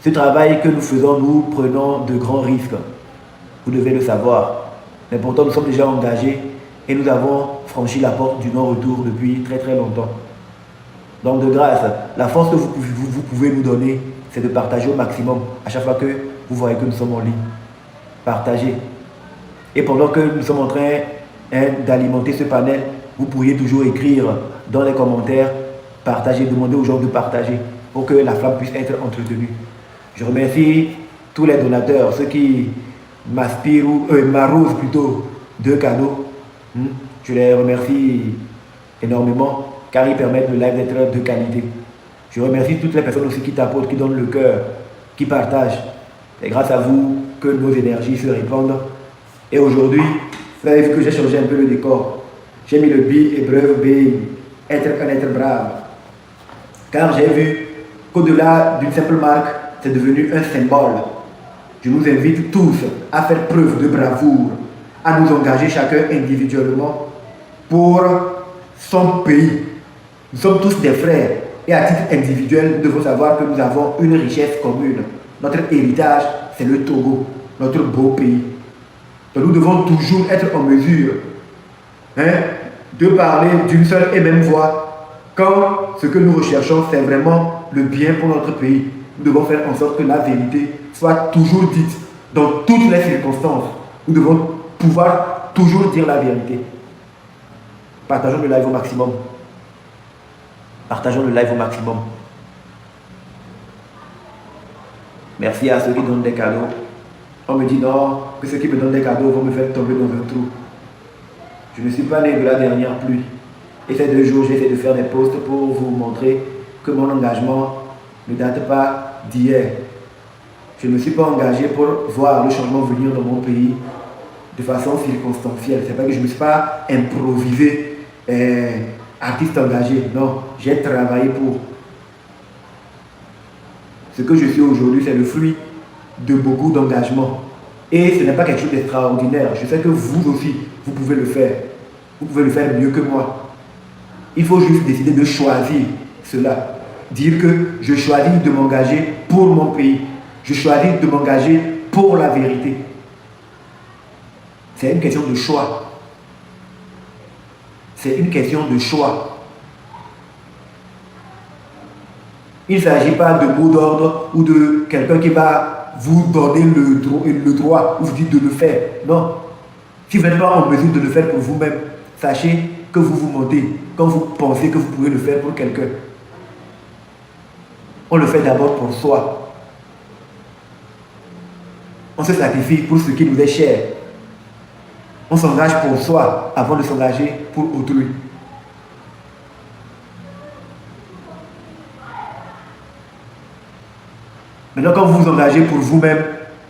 Ce travail que nous faisons, nous prenons de grands risques. Vous devez le savoir. Mais pourtant, nous sommes déjà engagés et nous avons franchi la porte du non-retour depuis très très longtemps. Donc de grâce, la force que vous pouvez nous donner, c'est de partager au maximum à chaque fois que vous voyez que nous sommes en ligne. Partagez. Et pendant que nous sommes en train d'alimenter ce panel, vous pourriez toujours écrire dans les commentaires, partager, demander aux gens de partager pour que la flamme puisse être entretenue. Je remercie tous les donateurs, ceux qui m'arrosent plutôt de cadeaux. Je les remercie énormément car ils permettent le live d'être de qualité. Je remercie toutes les personnes aussi qui t'apportent, qui donnent le cœur, qui partagent. C'est grâce à vous que nos énergies se répandent. Et aujourd'hui, Vous avez vu que j'ai changé un peu le décor. J'ai mis le be et bref, être un être brave. Car j'ai vu qu'au-delà d'une simple marque, c'est devenu un symbole. Je nous invite tous à faire preuve de bravoure, à nous engager chacun individuellement pour son pays. Nous sommes tous des frères et à titre individuel, nous devons savoir que nous avons une richesse commune. Notre héritage, c'est le Togo, notre beau pays. Donc nous devons toujours être en mesure de parler d'une seule et même voix. Quand ce que nous recherchons, c'est vraiment le bien pour notre pays, nous devons faire en sorte que la vérité soit toujours dite dans toutes les circonstances. Nous devons pouvoir toujours dire la vérité. Partageons le live au maximum. Partageons le live au maximum. Merci à ceux qui donnent des cadeaux. On me dit non, que ceux qui me donnent des cadeaux vont me faire tomber dans un trou. Je ne suis pas né de la dernière pluie. Et ces 2 jours, j'essaie de faire des posts pour vous montrer que mon engagement ne date pas d'hier. Je ne me suis pas engagé pour voir le changement venir dans mon pays de façon circonstancielle. C'est pas que je ne me suis pas improvisé artiste engagé. Non, j'ai travaillé pour. Ce que je suis aujourd'hui, c'est le fruit de beaucoup d'engagement. Et ce n'est pas quelque chose d'extraordinaire. Je sais que vous aussi, vous pouvez le faire. Vous pouvez le faire mieux que moi. Il faut juste décider de choisir cela. Dire que je choisis de m'engager pour mon pays. Je choisis de m'engager pour la vérité. C'est une question de choix. C'est une question de choix. Il ne s'agit pas de mots d'ordre ou de quelqu'un qui va vous donner le droit ou vous dire de le faire. Non. Si vous n'êtes pas en mesure de le faire pour vous-même, sachez que vous vous mentez quand vous pensez que vous pouvez le faire pour quelqu'un. On le fait d'abord pour soi. On se sacrifie pour ce qui nous est cher. On s'engage pour soi avant de s'engager pour autrui. Maintenant, quand vous vous engagez pour vous-même,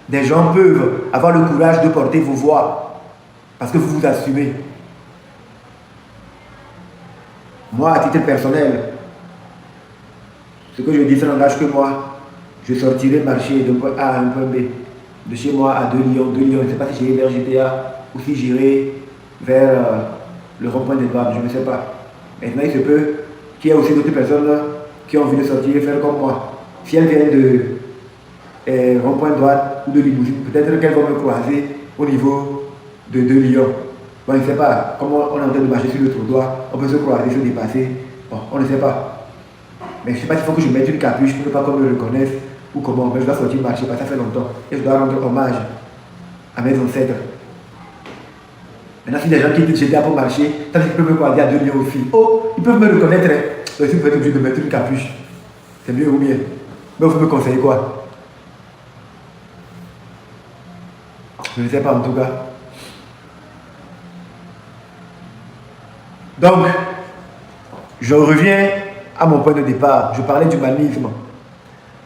des gens peuvent avoir le courage de porter vos voix parce que vous vous assumez. Moi, à titre personnel, ce que je dis, ça n'engage que moi. Je sortirai marcher d'un point A à un point B. De chez moi à 2 Lyon. 2 Lyon, je ne sais pas si j'irai vers GTA ou si j'irai vers le rond-point des Douanes, je ne sais pas. Maintenant, il se peut qu'il y ait aussi d'autres personnes qui ont envie de sortir et faire comme moi. Si elles viennent de rond-point Douane ou de Limousine, peut-être qu'elles vont me croiser au niveau de 2 Lyon. Bon, je ne sais pas, comme on est en train de marcher sur le trottoir, on peut se croiser, se dépasser. Bon, on ne sait pas. Mais je ne sais pas s'il faut que je mette une capuche pour ne pas qu'on me reconnaisse ou comment. Mais je dois sortir marcher parce que ça fait longtemps. Et je dois rendre hommage à mes ancêtres. Maintenant, si des gens qui disent j'étais pour marcher, tant qu'ils peuvent me croiser à 2 Lyon aussi. Oh, ils peuvent me reconnaître. Donc, si vous êtes obligé de mettre une capuche, c'est mieux ou bien. Mais vous me conseillez quoi? Je ne sais pas en tout cas. Donc, je reviens à mon point de départ. Je parlais d'humanisme.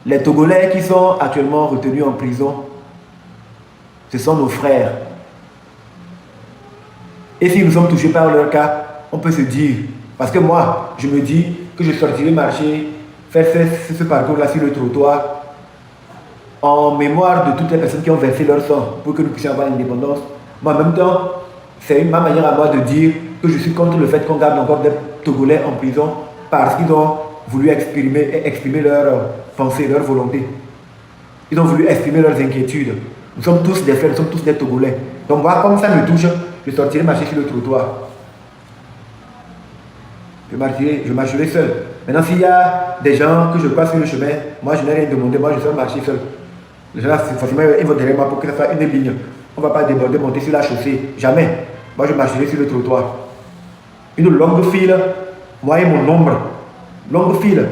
Les Togolais qui sont actuellement retenus en prison, ce sont nos frères. Et si nous sommes touchés par leur cas, on peut se dire, parce que moi, je me dis que je sortirai marcher, faire ce parcours-là sur le trottoir, en mémoire de toutes les personnes qui ont versé leur sang pour que nous puissions avoir l'indépendance. Mais en même temps, c'est ma manière à moi de dire que je suis contre le fait qu'on garde encore des Togolais en prison parce qu'ils ont voulu exprimer leurs pensées, leurs volontés. Ils ont voulu exprimer leurs inquiétudes. Nous sommes tous des frères, nous sommes tous des Togolais. Donc moi, comme ça me touche, je sortirai marcher sur le trottoir. Je marcherai seul. Maintenant, s'il y a des gens que je passe sur le chemin, moi je n'ai rien demandé, moi je serai marcher seul. Les gens, forcément, ils vont derrière moi pour que ça soit une ligne. On ne va pas déborder, monter sur la chaussée. Jamais. Moi, je marcherai sur le trottoir. Une longue file, moi et mon ombre. Longue file.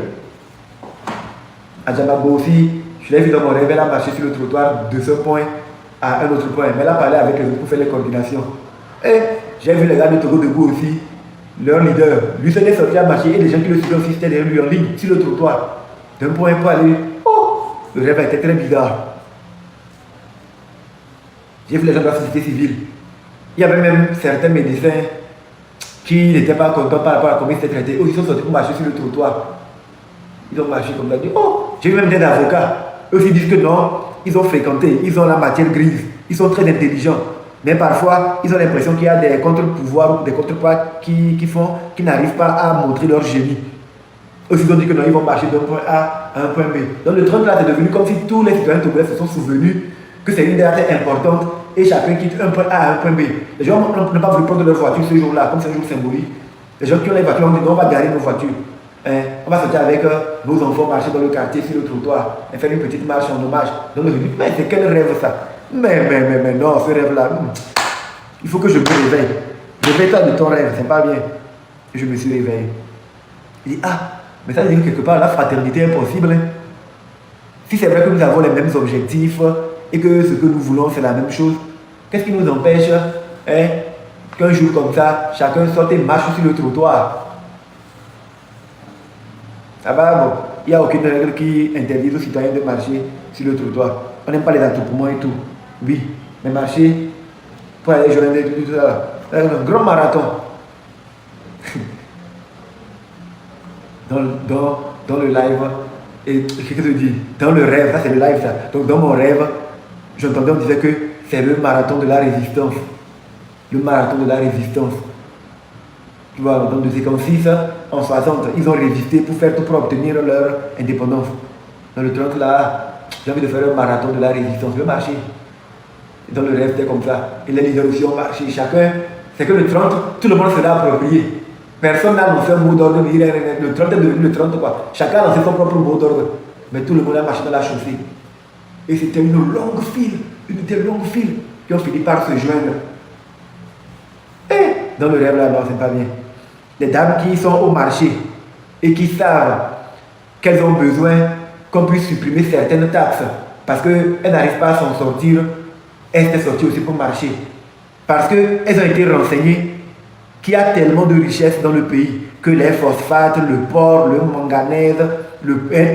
À Djamago aussi, je l'ai vu dans mon rêve, elle a marché sur le trottoir de ce point à un autre point. Mais elle a parlé avec les autres pour faire les coordinations. Et j'ai vu les gars de Togo debout aussi, leur leader. Lui, c'était sorti à marcher et les gens qui le suivaient aussi, c'était derrière lui en ligne, sur le trottoir. D'un point pour aller. Oh! Le rêve était très bizarre. J'ai vu les gens de la société civile. Il y avait même certains médecins qui n'étaient pas contents par rapport à comment ils étaient traités. Eux, ils sont sortis pour marcher sur le trottoir. Ils ont marché comme ça. Ils disent, oh, j'ai eu même des avocats. Eux aussi disent que non, ils ont fréquenté, ils ont la matière grise, ils sont très intelligents. Mais parfois, ils ont l'impression qu'il y a des contre-pouvoirs ou des contre-pouvoirs qui n'arrivent pas à montrer leur génie. Eux aussi, ils ont dit que non, ils vont marcher d'un point A à un point B. Donc le Trump là, c'est devenu comme si tous les citoyens togolais se sont souvenus que c'est une date importante et chacun quitte un point A à un point B. Les gens n'ont pas voulu prendre leur voiture ce jour-là, comme c'est un jour symbolique. Les gens qui ont les voitures ont dit non, on va garer nos voitures. On va sortir avec nos enfants, marcher dans le quartier, sur le trottoir, et faire une petite marche en hommage. Donc je me dis, mais c'est quel rêve ça? Mais non, ce rêve-là, il faut que je me réveille. Réveille-toi de ton rêve, c'est pas bien. Et je me suis réveillé. Il dit, ah, mais ça veut dire que quelque part, la fraternité est possible. Hein. Si c'est vrai que nous avons les mêmes objectifs et que ce que nous voulons, c'est la même chose, qu'est-ce qui nous empêche qu'un jour comme ça, chacun sorte et marche sur le trottoir? Ça va, bon, il n'y a aucune règle qui interdit aux citoyens de marcher sur le trottoir. On n'aime pas les attroupements et tout. Oui, mais marcher pour aller joindre tout ça, c'est un grand marathon. dans le live, et qu'est-ce que je dis? Dans le rêve, ça c'est le live ça. Donc dans mon rêve, j'entendais, on disait que c'est le marathon de la résistance. Le marathon de la résistance. Tu vois, donc de 56 en 60, ils ont résisté pour faire tout pour obtenir leur indépendance. Dans le 30 là, j'ai envie de faire un marathon de la résistance, le marché. Et dans le rêve, c'était comme ça. Et les leaders aussi ont marché. Chacun, c'est que le 30, tout le monde se l'a approprié. Personne n'a lancé un mot d'ordre. Le 30 est devenu le 30 quoi. Chacun a lancé son propre mot d'ordre. Mais tout le monde a marché dans la chaussée. Et c'était une longue file, qui ont fini par se joindre. Et dans le rêve là, non, c'est pas bien. Les dames qui sont au marché et qui savent qu'elles ont besoin qu'on puisse supprimer certaines taxes parce qu'elles n'arrivent pas à s'en sortir, elles étaient sorties aussi pour marcher. Parce qu'elles ont été renseignées qu'il y a tellement de richesses dans le pays que les phosphates, le porc, le manganèse,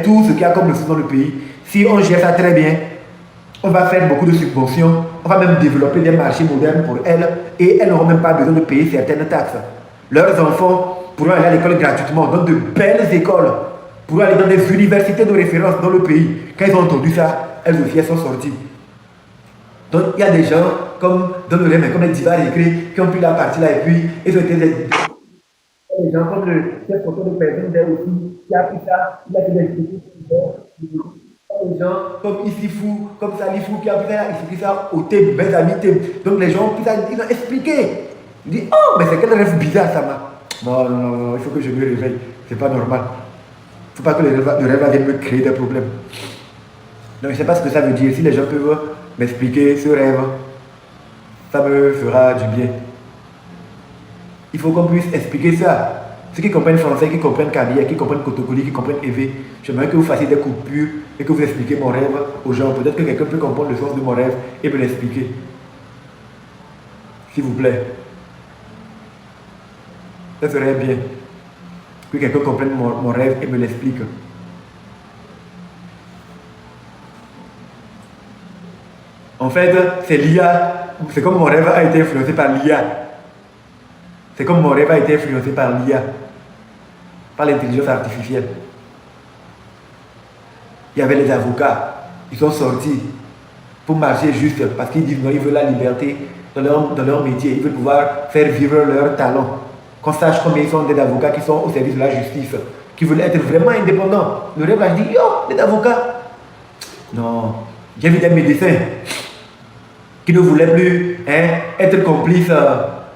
tout ce qu'il y a comme ressources dans le pays, si on gère ça très bien, on va faire beaucoup de subventions, on va même développer des marchés modernes pour elles et elles n'auront même pas besoin de payer certaines taxes. Leurs enfants pourront aller à l'école gratuitement, dans de belles écoles, pourront aller dans des universités de référence dans le pays. Quand ils ont entendu ça, elles aussi elles sont sorties. Donc il y a des gens comme dans le rêve, comme les divas écrits, qui ont pris la partie là et puis ils ont été des gens comme cette photo de personne d'elle aussi, qui a pris ça, il a fait des les gens comme ici fou, comme Salifou qui a pris ça au thème, mes amis thème. Donc les gens ils ont expliqué. Ils disent, oh, mais c'est quel rêve bizarre ça m'a. Non, il faut que je me réveille. C'est pas normal. Il ne faut pas que le rêve vienne me créer des problèmes. Donc je ne sais pas ce que ça veut dire. Si les gens peuvent m'expliquer ce rêve, ça me fera du bien. Il faut qu'on puisse expliquer ça. Ceux qui comprennent français, qui comprennent Kabyle, qui comprennent Kotokoli, qui comprennent Evé, j'aimerais que vous fassiez des coupures et que vous expliquiez mon rêve aux gens. Peut-être que quelqu'un peut comprendre le sens de mon rêve et me l'expliquer. S'il vous plaît. Ça serait bien que quelqu'un comprenne mon rêve et me l'explique. En fait, c'est l'IA. C'est comme mon rêve a été influencé par l'IA. C'est comme mon rêve a été influencé par l'IA. Par l'intelligence artificielle. Il y avait les avocats. Ils sont sortis pour marcher juste parce qu'ils disent non, ils veulent la liberté dans leur métier. Ils veulent pouvoir faire vivre leur talent. Qu'on sache combien ils sont des avocats qui sont au service de la justice, qui veulent être vraiment indépendants. Le rêve là, je dis, yo, des avocats. Non, j'ai vu des médecins qui ne voulaient plus être complices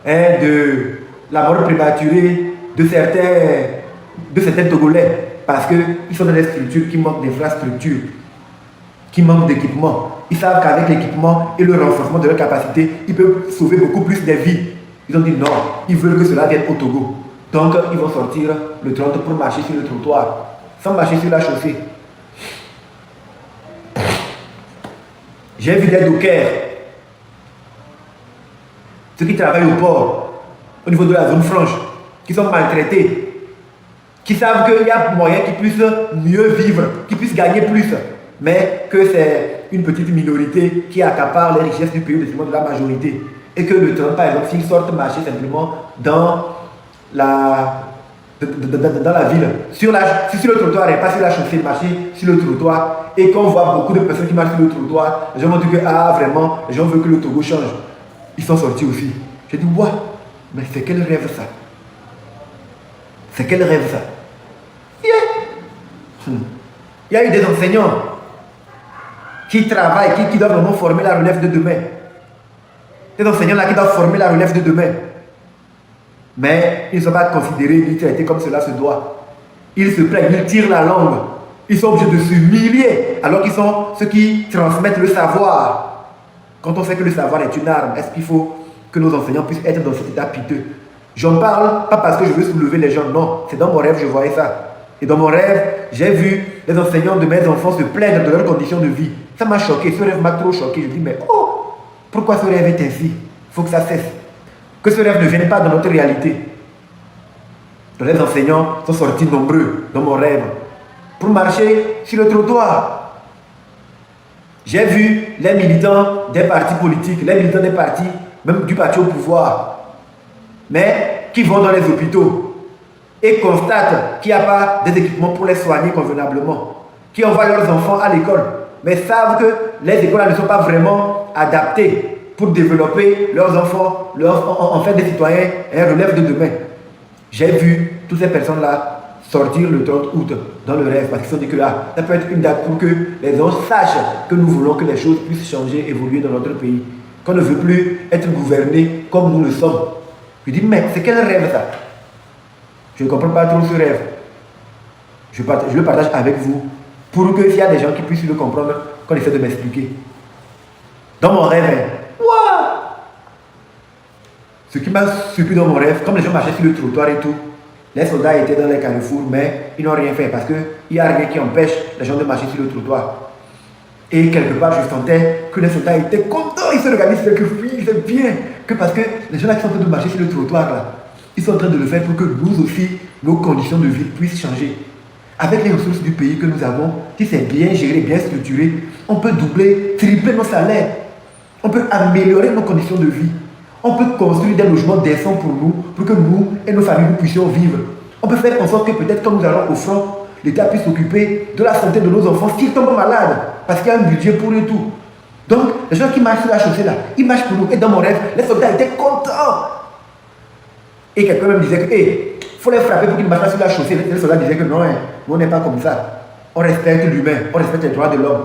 de la mort prématurée de certains Togolais, parce qu'ils sont dans des structures qui manquent d'infrastructures, qui manquent d'équipement. Ils savent qu'avec l'équipement et le renforcement de leur capacité, ils peuvent sauver beaucoup plus de vies. Ils ont dit non, ils veulent que cela vienne au Togo. Donc ils vont sortir le 30 pour marcher sur le trottoir, sans marcher sur la chaussée. J'ai vu des dockers, ceux qui travaillent au port, au niveau de la zone franche, qui sont maltraités, qui savent qu'il y a moyen qu'ils puissent mieux vivre, qu'ils puissent gagner plus, mais que c'est une petite minorité qui accapare les richesses du pays au détriment de la majorité. et que le train, par exemple, s'ils sortent marcher simplement dans la ville, sur le trottoir et pas sur la chaussée, marcher sur le trottoir, et qu'on voit beaucoup de personnes qui marchent sur le trottoir, les gens vont dire que, ah, vraiment, les gens veulent que le Togo change. Ils sont sortis aussi. J'ai dit, ouais, mais c'est quel rêve ça? C'est quel rêve ça? Il y a eu des enseignants qui travaillent, qui doivent vraiment former la relève de demain. Des enseignants là qui doivent former la relève de demain. Mais ils ne sont pas considérés ni traités comme cela se doit. Ils se plaignent, ils tirent la langue. Ils sont obligés de s'humilier alors qu'ils sont ceux qui transmettent le savoir. Quand on sait que le savoir est une arme, est-ce qu'il faut que nos enseignants puissent être dans cet état piteux? J'en parle pas parce que je veux soulever les gens, non. C'est dans mon rêve, je voyais ça. Et dans mon rêve, j'ai vu les enseignants de mes enfants se plaindre de leurs conditions de vie. Ça m'a choqué, ce rêve m'a trop choqué. Je dis, mais oh, pourquoi ce rêve est ainsi? Il faut que ça cesse. Que ce rêve ne vienne pas dans notre réalité. Donc les enseignants sont sortis nombreux dans mon rêve pour marcher sur le trottoir. J'ai vu les militants des partis politiques, les militants des partis, même du parti au pouvoir, mais qui vont dans les hôpitaux et constatent qu'il n'y a pas des équipements pour les soigner convenablement, qui envoient leurs enfants à l'école, mais savent que les écoles ne sont pas vraiment adaptées pour développer leurs enfants, en faire des citoyens et un relève de demain. J'ai vu toutes ces personnes-là sortir le 30 août dans le rêve parce qu'ils se sont dit que là, ça peut être une date pour que les gens sachent que nous voulons que les choses puissent changer, évoluer dans notre pays. Qu'on ne veut plus être gouverné comme nous le sommes. Je dis, mais c'est quel rêve ça? Je ne comprends pas trop ce rêve. Je le partage avec vous pour que s'il y a des gens qui puissent le comprendre, qu'on essaie de m'expliquer. Dans mon rêve, ce qui m'a surpris dans mon rêve, comme les gens marchaient sur le trottoir et tout, les soldats étaient dans les carrefours, mais ils n'ont rien fait parce qu'il n'y a rien qui empêche les gens de marcher sur le trottoir. Et quelque part, je sentais que les soldats étaient contents, ils se regardaient, ils se disaient que oui, c'est bien, que parce que les gens là qui sont en train de marcher sur le trottoir, là, ils sont en train de le faire pour que nous aussi, nos conditions de vie puissent changer. Avec les ressources du pays que nous avons, si c'est bien géré, bien structuré, on peut doubler, tripler nos salaires. On peut améliorer nos conditions de vie. On peut construire des logements décents pour nous, pour que nous et nos familles nous puissions vivre. On peut faire en sorte que peut-être quand nous allons au front, l'État puisse s'occuper de la santé de nos enfants s'ils tombent malades, parce qu'il y a un budget pour eux tout. Donc, les gens qui marchent sur la chaussée là, ils marchent pour nous. Et dans mon rêve, les soldats étaient contents. Et quelqu'un même disait que, il faut les frapper pour qu'ils ne marchent pas sur la chaussée. Les soldats disaient que non, nous on n'est pas comme ça. On respecte l'humain, on respecte les droits de l'homme.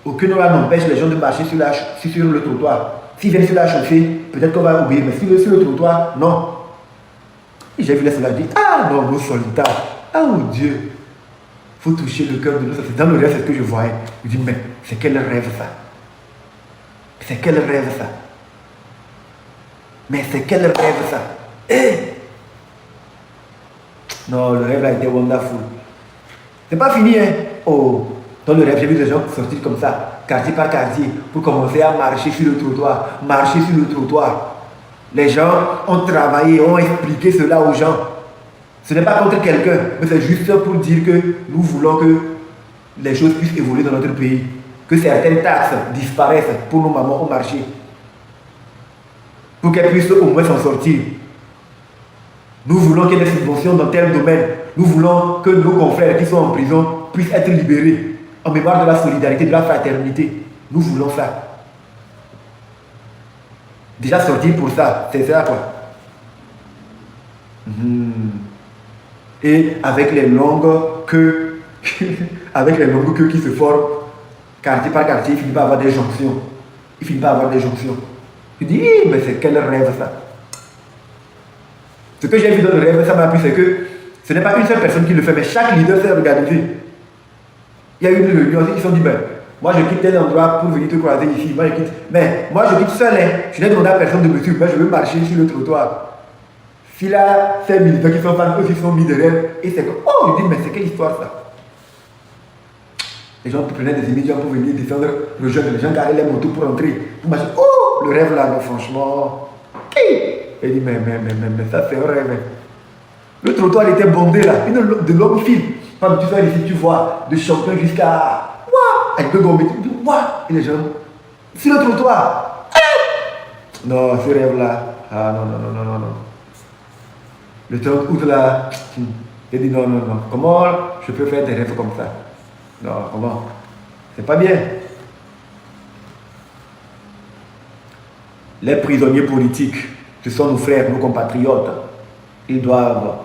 Aucune loi n'empêche les gens de marcher sur le trottoir. S'ils viennent sur la chaussée, peut-être qu'on va obéir, mais sur le trottoir, non. Et j'ai vu les soldats dire, ah non, nos soldats, ah mon Dieu, il faut toucher le cœur de nos soldats. Dans le rêve, c'est ce que je voyais. Je dis, mais c'est quel rêve ça? C'est quel rêve ça? Mais c'est quel rêve ça? Non, le rêve a été wonderful. C'est pas fini, hein? Oh, dans le rêve, j'ai vu des gens sortir comme ça, quartier par quartier, pour commencer à marcher sur le trottoir. Marcher sur le trottoir. Les gens ont travaillé, ont expliqué cela aux gens. Ce n'est pas contre quelqu'un, mais c'est juste pour dire que nous voulons que les choses puissent évoluer dans notre pays. Que certaines taxes disparaissent pour nos mamans au marché. Pour qu'elles puissent au moins s'en sortir. Nous voulons qu'il y ait des subventions dans tel domaine. Nous voulons que nos confrères qui sont en prison puissent être libérés en mémoire de la solidarité, de la fraternité. Nous voulons ça. Déjà sortir pour ça, c'est ça quoi. Et avec les longues queues, avec les longues queues qui se forment, quartier par quartier, il finit par avoir des jonctions. Il finit par avoir des jonctions. Je dis, mais c'est quel rêve ça? Ce que j'ai vu dans le rêve, ça m'a appris, c'est que ce n'est pas une seule personne qui le fait, mais chaque leader s'est organisé. Il y a eu une réunion, ils se sont dit, ben, moi je quitte tel endroit pour venir te croiser ici, moi je quitte. Mais moi je quitte seul, je n'ai demandé à personne de me suivre, mais je veux marcher sur le trottoir. Si là, ces militants qui sont fans, eux qui sont mis derrière, et c'est comme, oh, je dis, mais c'est quelle histoire ça? Les gens prenaient des immédiats pour venir descendre, rejoindre, les gens gardaient les motos pour entrer, pour marcher. Oh, le rêve là, non, franchement. Il dit, mais ça c'est un rêve. Le trottoir était bondé là, de longues files. Quand tu sors ici, tu vois, de champion jusqu'à. Avec deux gommes, et les gens, sur le trottoir. Non, ce rêve-là, ah non, non, non, non, non, non. Le 30 août là, j'ai dit non, non, non. Comment je peux faire des rêves comme ça? Non, comment? C'est pas bien. Les prisonniers politiques, ce sont nos frères, nos compatriotes. Ils doivent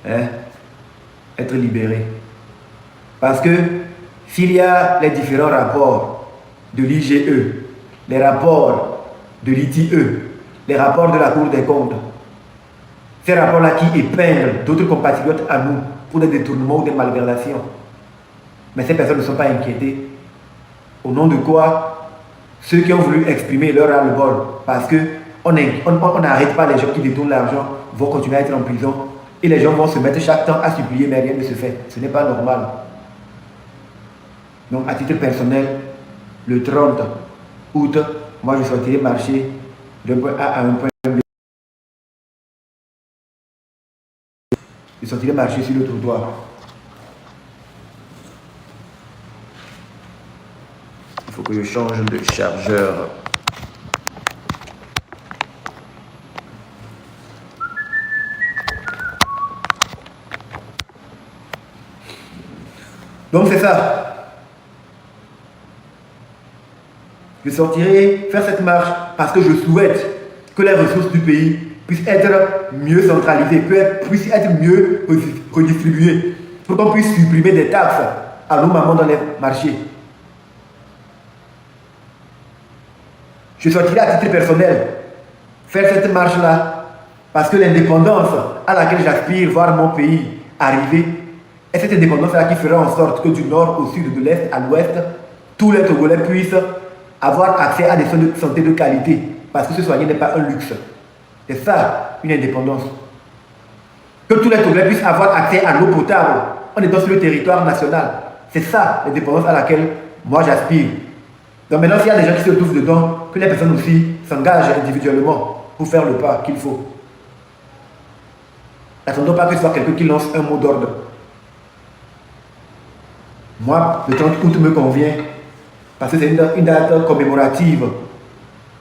être libérés. Parce que s'il y a les différents rapports de l'IGE, les rapports de l'ITE, les rapports de la Cour des comptes, ces rapports-là qui épinglent d'autres compatriotes à nous pour des détournements ou des malversations. Mais ces personnes ne sont pas inquiétées. Au nom de quoi ceux qui ont voulu exprimer leur ras-le-bol, parce qu'on n'arrête pas les gens qui détournent l'argent, vont continuer à être en prison. Et les gens vont se mettre chaque temps à supplier, mais rien ne se fait. Ce n'est pas normal. Donc, à titre personnel, le 30 août, moi je sortirai marcher d'un point A à un point B. Je sortirai marcher sur le trottoir. Il faut que je change de chargeur. Donc c'est ça. Je sortirai faire cette marche parce que je souhaite que les ressources du pays puissent être mieux centralisées, puissent être mieux redistribuées, pour qu'on puisse supprimer des taxes à nos mamans dans les marchés. Je sortirai à titre personnel faire cette marche-là parce que l'indépendance à laquelle j'aspire voir mon pays arriver est cette indépendance-là qui fera en sorte que du nord au sud, de l'est à l'ouest, tous les Togolais puissent avoir accès à des soins de santé de qualité, parce que se soigner n'est pas un luxe. C'est ça, une indépendance. Que tous les Togolais puissent avoir accès à l'eau potable en étant sur le territoire national. C'est ça, l'indépendance à laquelle moi j'aspire. Donc maintenant, s'il y a des gens qui se trouvent dedans, que les personnes aussi s'engagent individuellement pour faire le pas qu'il faut. N'attendons pas que ce soit quelqu'un qui lance un mot d'ordre. Moi, le 30 août me convient parce que c'est une date commémorative,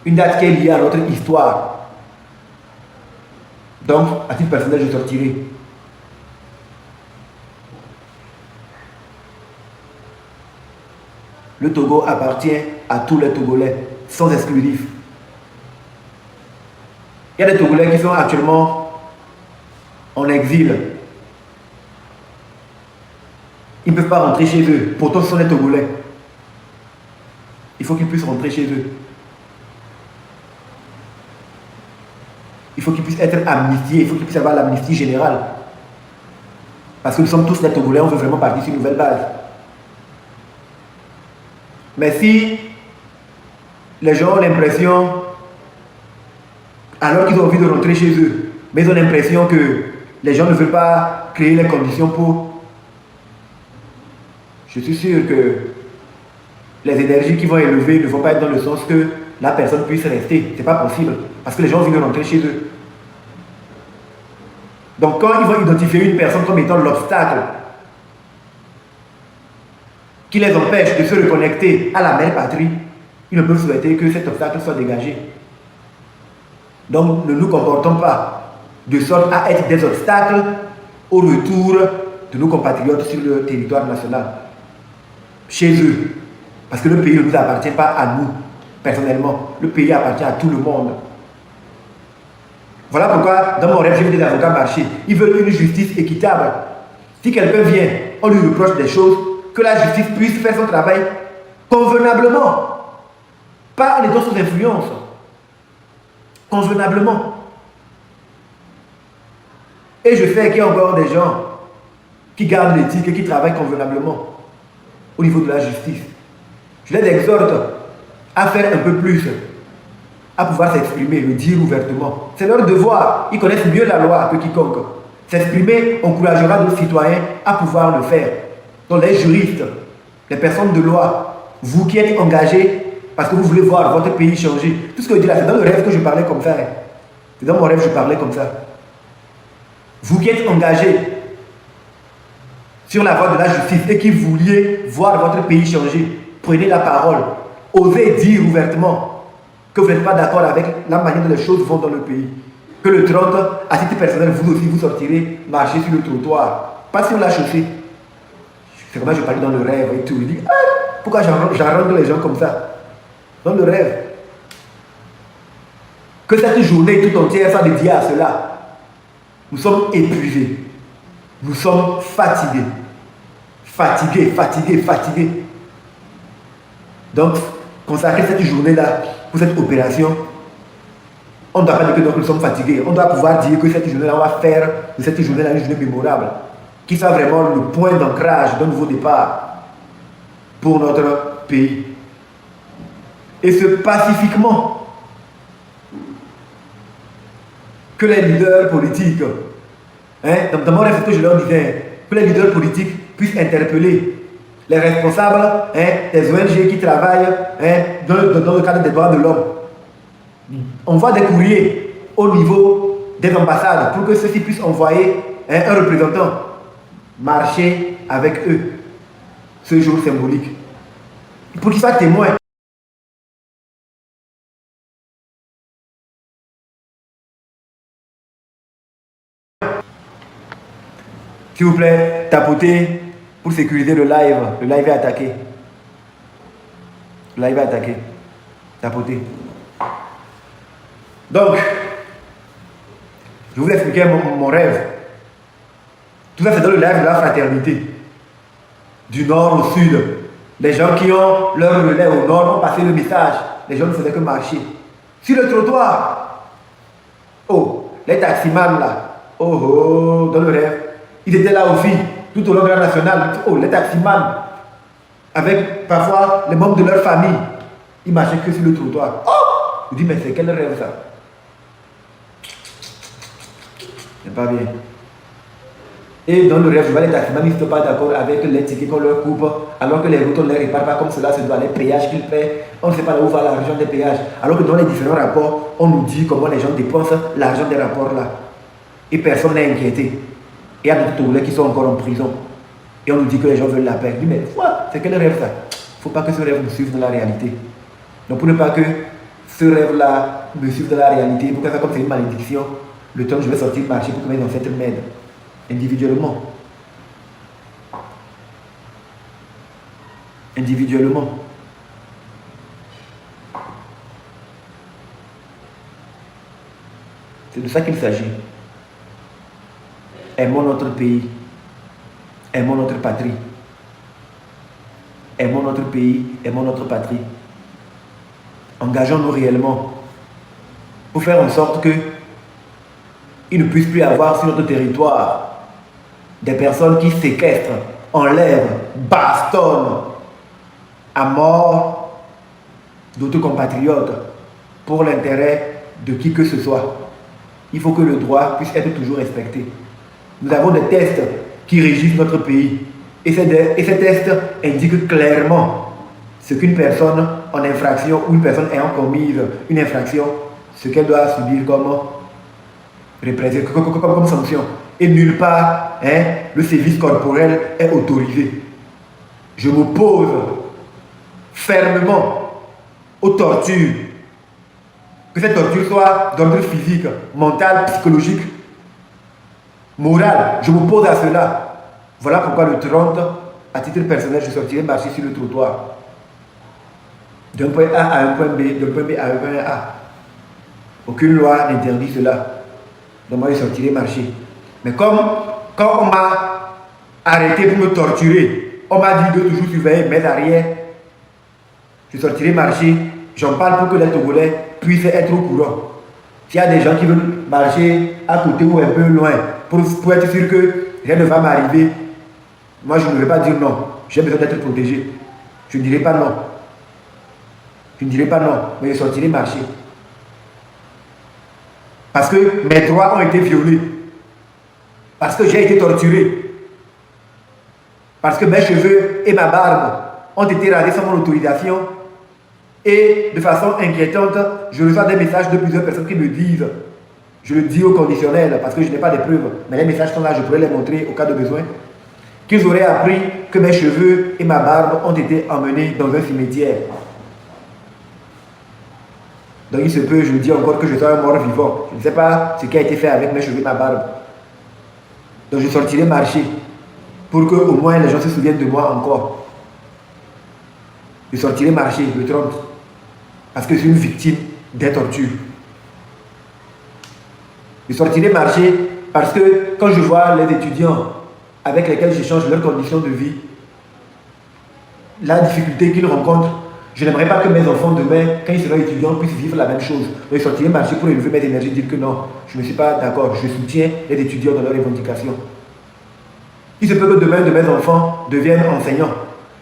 une date qui est liée à notre histoire. Donc, à titre personnel, je sortirai. Le Togo appartient à tous les Togolais, sans exclusif. Il y a des Togolais qui sont actuellement en exil. Ils ne peuvent pas rentrer chez eux. Pourtant, ce sont les Togolais. Il faut qu'ils puissent rentrer chez eux. Il faut qu'ils puissent être amnistiés. Il faut qu'ils puissent avoir l'amnistie générale. Parce que nous sommes tous des Togolais, on veut vraiment partir sur une nouvelle base. Mais si les gens ont l'impression, alors qu'ils ont envie de rentrer chez eux, mais ils ont l'impression que les gens ne veulent pas créer les conditions pour, je suis sûr que les énergies qui vont élever ne vont pas être dans le sens que la personne puisse rester. Ce n'est pas possible, parce que les gens ont envie de rentrer chez eux. Donc quand ils vont identifier une personne comme étant l'obstacle qui les empêche de se reconnecter à la mère patrie, ils ne peuvent souhaiter que cet obstacle soit dégagé. Donc ne nous comportons pas de sorte à être des obstacles au retour de nos compatriotes sur le territoire national, chez eux. Parce que le pays ne nous appartient pas à nous, personnellement. Le pays appartient à tout le monde. Voilà pourquoi, dans mon rêve, j'ai vu des avocats marcher. Ils veulent une justice équitable. Si quelqu'un vient, on lui reproche des choses, que la justice puisse faire son travail convenablement. Pas en étant sous influence. Convenablement. Et je sais qu'il y a encore des gens qui gardent l'éthique et qui travaillent convenablement au niveau de la justice. Je les exhorte à faire un peu plus, à pouvoir s'exprimer, le dire ouvertement. C'est leur devoir. Ils connaissent mieux la loi que quiconque. S'exprimer encouragera nos citoyens à pouvoir le faire. Donc les juristes, les personnes de loi, vous qui êtes engagés parce que vous voulez voir votre pays changer. Tout ce que je dis là, c'est dans le rêve que je parlais comme ça. C'est dans mon rêve que je parlais comme ça. Vous qui êtes engagés sur la voie de la justice et qui vouliez voir votre pays changer, prenez la parole. Osez dire ouvertement que vous n'êtes pas d'accord avec la manière dont les choses vont dans le pays, que le 30, à titre personnel, vous aussi, vous sortirez marcher sur le trottoir, pas sur la chaussée. C'est comment je parlais dans le rêve et tout. Il dit, ah, pourquoi j'arrange les gens comme ça? Dans le rêve. Que cette journée tout entière soit dédiée à cela. Nous sommes épuisés. Nous sommes fatigués. Fatigués. Donc, consacrer cette journée-là pour cette opération, on ne doit pas dire que donc nous sommes fatigués. On doit pouvoir dire que cette journée-là, on va faire de cette journée-là une journée mémorable, qui soit vraiment le point d'ancrage d'un nouveau départ pour notre pays. Et ce pacifiquement, que les leaders politiques, dans mon rêve, c'est ce que je leur disais, que les leaders politiques puissent interpeller les responsables des ONG qui travaillent dans le cadre des droits de l'homme. On voit des courriers au niveau des ambassades pour que ceux-ci puissent envoyer un représentant marcher avec eux ce jour symbolique. Pour qu'ils soient témoins. S'il vous plaît, tapotez pour sécuriser le live. Le live est attaqué. Le live est attaqué. Tapotez. Donc, je vous expliquer mon rêve. Tout ça, c'est dans le live de la fraternité. Du nord au sud. Les gens qui ont leur relais au nord ont passé le message. Les gens ne faisaient que marcher. Sur le trottoir. Oh, les taximans là. Oh, dans le rêve. Ils étaient là aussi, tout au long de la nationale. Oh, les taximans. Avec parfois les membres de leur famille. Ils marchaient que sur le trottoir. Oh! Je dis, mais c'est quel rêve ça? C'est pas bien. Et dans le rêve, je vois les taximans, ils ne sont pas d'accord avec les tickets qu'on leur coupe, alors que les routes, on ne les répare pas comme cela se doit, les péages qu'ils paient, on ne sait pas où va l'argent des péages. Alors que dans les différents rapports, on nous dit comment les gens dépensent l'argent des rapports là. Et personne n'est inquiété. Et il y a des Togolais qui sont encore en prison. Et on nous dit que les gens veulent la paix. Je dis, mais c'est quel rêve ça? Il ne faut pas que ce rêve nous suive dans la réalité. Donc pour ne pas que ce rêve-là me suive dans la réalité, pour que ça comme c'est une malédiction, le temps que je vais sortir marcher pour que mes ancêtres m'aident. Individuellement. Individuellement. C'est de ça qu'il s'agit. Aimons notre pays. Aimons notre patrie. Aimons notre pays, aimons notre patrie. Engageons-nous réellement pour faire en sorte que il ne puisse plus y avoir sur notre territoire des personnes qui séquestrent, enlèvent, bastonnent à mort d'autres compatriotes pour l'intérêt de qui que ce soit. Il faut que le droit puisse être toujours respecté. Nous avons des tests qui régissent notre pays. Et ces tests indiquent clairement ce qu'une personne en infraction ou une personne ayant commis une infraction, ce qu'elle doit subir comme sanction. Et nulle part, le service corporel est autorisé. Je m'oppose fermement aux tortures. Que cette torture soit d'ordre physique, mental, psychologique, moral. Je m'oppose à cela. Voilà pourquoi le 30, à titre personnel, je sortirai marcher sur le trottoir. D'un point A à un point B, d'un point B à un point A. Aucune loi n'interdit cela. Donc moi, je sortirai marcher. Mais comme quand on m'a arrêté pour me torturer, on m'a dit de toujours surveiller mes arrières, je sortirai marcher. J'en parle pour que les Togolais puissent être au courant. S'il y a des gens qui veulent marcher à côté ou un peu loin, pour être sûr que rien ne va m'arriver, moi je ne vais pas dire non. J'ai besoin d'être protégé. Je ne dirai pas non. Je ne dirai pas non, mais je sortirai marcher. Parce que mes droits ont été violés. Parce que j'ai été torturé. Parce que mes cheveux et ma barbe ont été rasés sans mon autorisation. Et de façon inquiétante, je reçois des messages de plusieurs personnes qui me disent, je le dis au conditionnel parce que je n'ai pas de preuves, mais les messages sont là, je pourrais les montrer au cas de besoin, qu'ils auraient appris que mes cheveux et ma barbe ont été emmenés dans un cimetière. Donc il se peut, je dis encore que je sois un mort vivant. Je ne sais pas ce qui a été fait avec mes cheveux et ma barbe. Donc je sortirai marcher pour que au moins les gens se souviennent de moi encore. Je sortirai marcher le 30 parce que je suis une victime des tortures. Je sortirai marcher parce que quand je vois les étudiants avec lesquels j'échange leurs conditions de vie, la difficulté qu'ils rencontrent, je n'aimerais pas que mes enfants demain, quand ils seront étudiants, puissent vivre la même chose. Donc je sortirai marcher pour élever mes énergies, dire que non, je ne suis pas d'accord, je soutiens les étudiants dans leurs revendications. Il se peut que demain de mes enfants deviennent enseignants.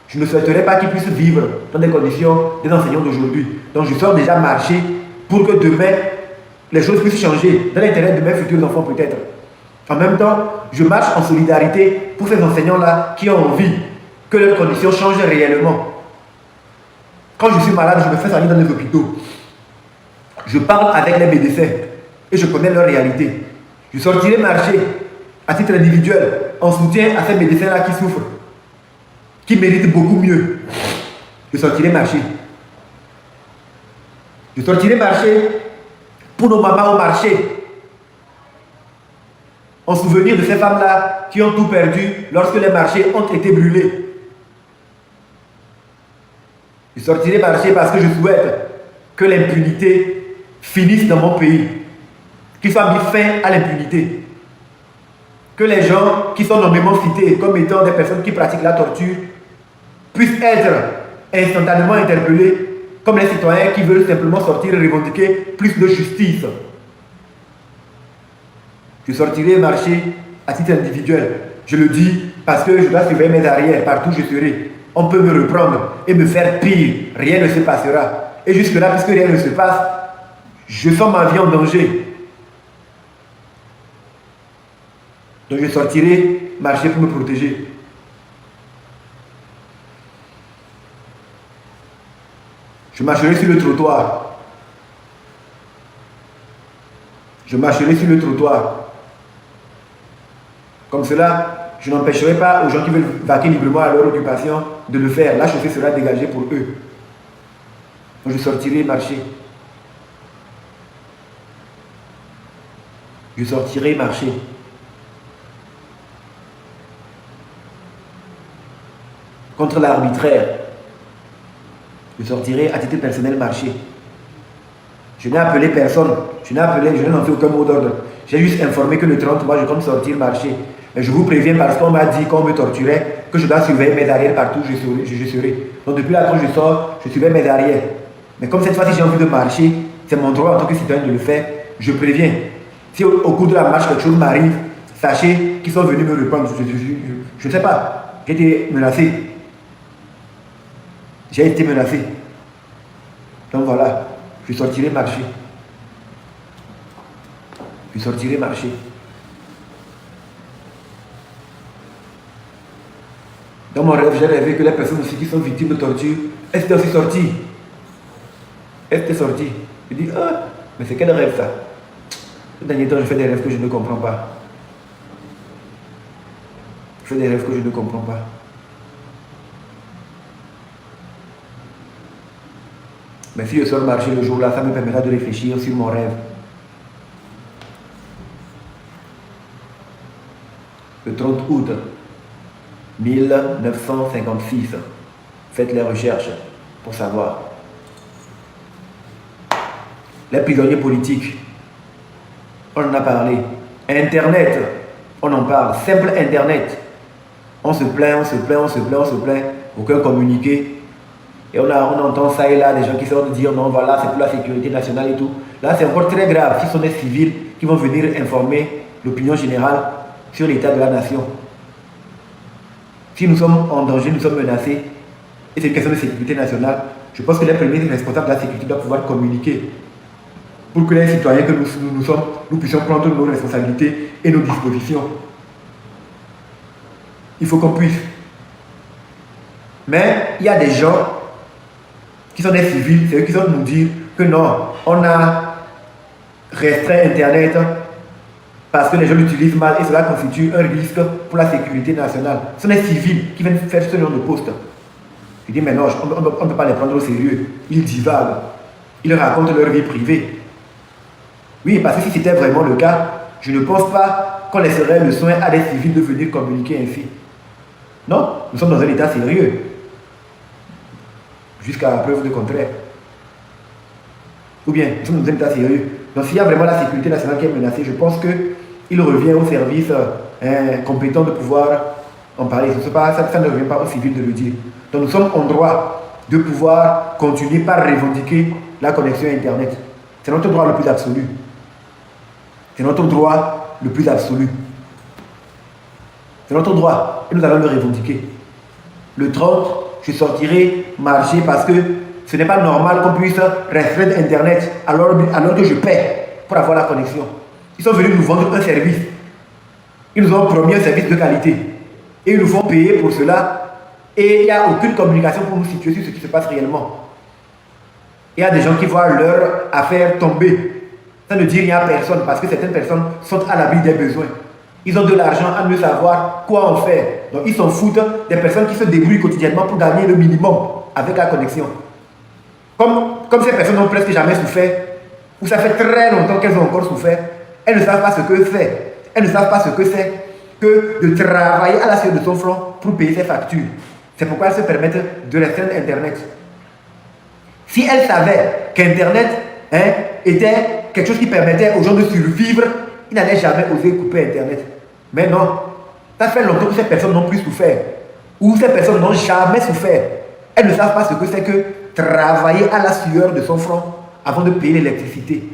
Je ne souhaiterais pas qu'ils puissent vivre dans des conditions des enseignants d'aujourd'hui. Donc je sors déjà marcher pour que demain, les choses puissent changer dans l'intérêt de mes futurs enfants peut-être. En même temps, je marche en solidarité pour ces enseignants-là qui ont envie que leurs conditions changent réellement. Quand je suis malade, je me fais soigner dans les hôpitaux. Je parle avec les médecins et je connais leur réalité. Je sortirai marcher à titre individuel en soutien à ces médecins-là qui souffrent, qui méritent beaucoup mieux. Je sortirai marcher. Je sortirai marcher pour nos mamans au marché, en souvenir de ces femmes-là qui ont tout perdu lorsque les marchés ont été brûlés. Je sortirai marcher parce que je souhaite que l'impunité finisse dans mon pays, qu'il soit mis fin à l'impunité, que les gens qui sont nommément cités comme étant des personnes qui pratiquent la torture puissent être instantanément interpellés comme les citoyens qui veulent simplement sortir et revendiquer plus de justice. Je sortirai marcher à titre individuel. Je le dis parce que je dois surveiller mes arrières partout où je serai. On peut me reprendre et me faire pire. Rien ne se passera. Et jusque-là, puisque rien ne se passe, je sens ma vie en danger. Donc je sortirai marcher pour me protéger. Je marcherai sur le trottoir. Je marcherai sur le trottoir. Comme cela, je n'empêcherai pas aux gens qui veulent vaquer librement à leur occupation de le faire. La chaussée sera dégagée pour eux. Donc je sortirai marcher. Je sortirai marcher. Contre l'arbitraire. Je sortirai à titre personnel marcher. Je n'ai appelé personne. Je n'ai lancé aucun mot d'ordre. J'ai juste informé que le 30 mois, je compte sortir marcher. Mais je vous préviens parce qu'on m'a dit qu'on me torturait, que je dois surveiller mes arrières partout où je serai. Donc depuis là, quand je sors, je surveille mes arrières. Mais comme cette fois-ci j'ai envie de marcher, c'est mon droit en tant que citoyen de le faire, je préviens. Si au cours de la marche quelque chose m'arrive, sachez qu'ils sont venus me reprendre. Je ne sais pas. J'ai été menacé. J'ai été menacé. Donc voilà, je sortirai marcher. Je sortirai marcher. Dans mon rêve, j'ai rêvé que les personnes aussi qui sont victimes de torture, elles étaient aussi sorties. Elles étaient sorties. Je dis, ah, mais c'est quel rêve ça? Ces derniers temps, je fais des rêves que je ne comprends pas. Je fais des rêves que je ne comprends pas. Mais si je sors marcher le jour-là, ça me permettra de réfléchir sur mon rêve. Le 30 août 1956. Faites les recherches pour savoir. Les prisonniers politiques, on en a parlé. Internet, on en parle. Simple Internet. On se plaint, on se plaint, on se plaint, on se plaint. Aucun communiqué. Et on entend ça et là des gens qui sortent dire non, voilà, c'est pour la sécurité nationale et tout. Là, c'est encore très grave. Ce sont des civils qui vont venir informer l'opinion générale sur l'état de la nation. Si nous sommes en danger, nous sommes menacés, et c'est une question de sécurité nationale, je pense que les premiers responsables de la sécurité doivent pouvoir communiquer pour que les citoyens que nous sommes, nous puissions prendre nos responsabilités et nos dispositions. Il faut qu'on puisse. Mais il y a des gens qui sont des civils, c'est eux qui sont nous dire que non, on a restreint Internet parce que les gens l'utilisent mal et cela constitue un risque pour la sécurité nationale. Ce sont des civils qui viennent faire ce genre de poste. Je dis mais non, on ne peut pas les prendre au sérieux. Ils divaguent. Ils racontent leur vie privée. Oui, parce que si c'était vraiment le cas, je ne pense pas qu'on laisserait le soin à des civils de venir communiquer ainsi. Non, nous sommes dans un état sérieux. Jusqu'à preuve du contraire. Ou bien, nous sommes dans un état sérieux. Donc s'il y a vraiment la sécurité nationale qui est menacée, je pense qu'il revient aux services compétents de pouvoir en parler. Ça ne revient pas aux civils de le dire. Donc nous sommes en droit de pouvoir continuer par revendiquer la connexion Internet. C'est notre droit le plus absolu. C'est notre droit le plus absolu. C'est notre droit et nous allons le revendiquer. Le 30, je sortirai marcher parce que ce n'est pas normal qu'on puisse restreindre Internet alors que je paie pour avoir la connexion. Ils sont venus nous vendre un service. Ils nous ont promis un service de qualité. Et ils nous font payer pour cela. Et il n'y a aucune communication pour nous situer sur ce qui se passe réellement. Il y a des gens qui voient leur affaire tomber. Ça ne dit rien à personne parce que certaines personnes sont à l'abri des besoins. Ils ont de l'argent à ne savoir quoi en faire. Donc ils s'en foutent des personnes qui se débrouillent quotidiennement pour gagner le minimum avec la connexion. Comme ces personnes n'ont presque jamais souffert, ou ça fait très longtemps qu'elles ont encore souffert, elles ne savent pas ce que c'est. Elles ne savent pas ce que c'est que de travailler à la sueur de son front pour payer ses factures. C'est pourquoi elles se permettent de restreindre Internet. Si elles savaient qu'Internet était quelque chose qui permettait aux gens de survivre, ils n'allaient jamais oser couper Internet. Mais non, ça fait longtemps que ces personnes n'ont plus souffert. Ou ces personnes n'ont jamais souffert. Elles ne savent pas ce que c'est que travailler à la sueur de son front avant de payer l'électricité.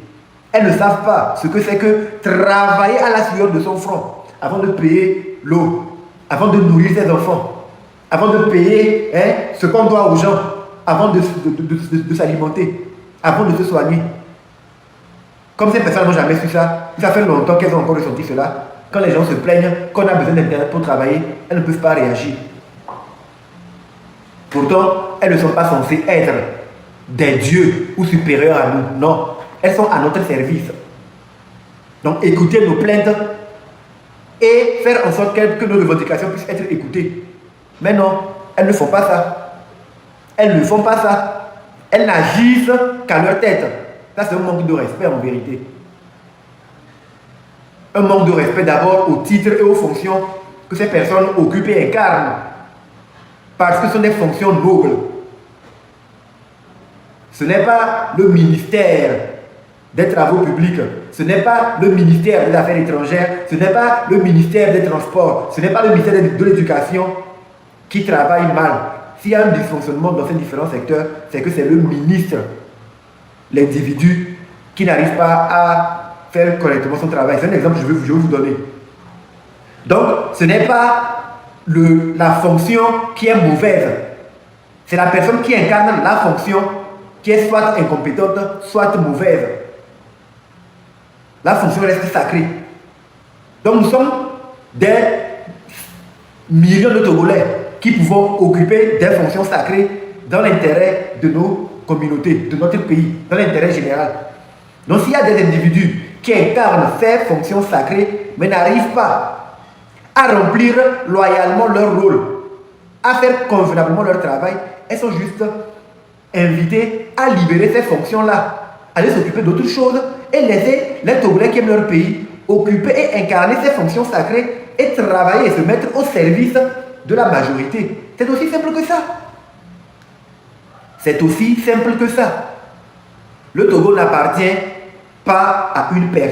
Elles ne savent pas ce que c'est que travailler à la sueur de son front avant de payer l'eau, avant de nourrir ses enfants, avant de payer ce qu'on doit aux gens, avant de s'alimenter, avant de se soigner. Comme ces personnes n'ont jamais su ça, ça fait longtemps qu'elles ont encore ressenti cela. Quand les gens se plaignent qu'on a besoin d'Internet pour travailler, elles ne peuvent pas réagir. Pourtant, elles ne sont pas censées être des dieux ou supérieurs à nous. Non, elles sont à notre service. Donc écoutez nos plaintes et faire en sorte que nos revendications puissent être écoutées. Mais non, elles ne font pas ça. Elles ne font pas ça. Elles n'agissent qu'à leur tête. Ça, c'est un manque de respect en vérité. Un manque de respect d'abord aux titres et aux fonctions que ces personnes occupent et incarnent. Parce que ce sont des fonctions nobles. Ce n'est pas le ministère des Travaux publics, ce n'est pas le ministère des Affaires étrangères, ce n'est pas le ministère des Transports, ce n'est pas le ministère de l'Éducation qui travaille mal. S'il y a un dysfonctionnement dans ces différents secteurs, c'est que c'est le ministre, l'individu, qui n'arrive pas à faire correctement son travail. C'est un exemple que je vais vous donner. Donc, ce n'est pas la fonction qui est mauvaise. C'est la personne qui incarne la fonction qui est soit incompétente, soit mauvaise. La fonction reste sacrée. Donc nous sommes des millions de Togolais qui pouvons occuper des fonctions sacrées dans l'intérêt de nos communautés, de notre pays, dans l'intérêt général. Donc s'il y a des individus qui incarnent ces fonctions sacrées, mais n'arrivent pas à remplir loyalement leur rôle, à faire convenablement leur travail, elles sont juste invitées à libérer ces fonctions-là, aller s'occuper d'autres choses et laisser les Togolais qui aiment leur pays occuper et incarner ces fonctions sacrées et travailler et se mettre au service de la majorité. C'est aussi simple que ça. C'est aussi simple que ça. Le Togo n'appartient pas à une personne.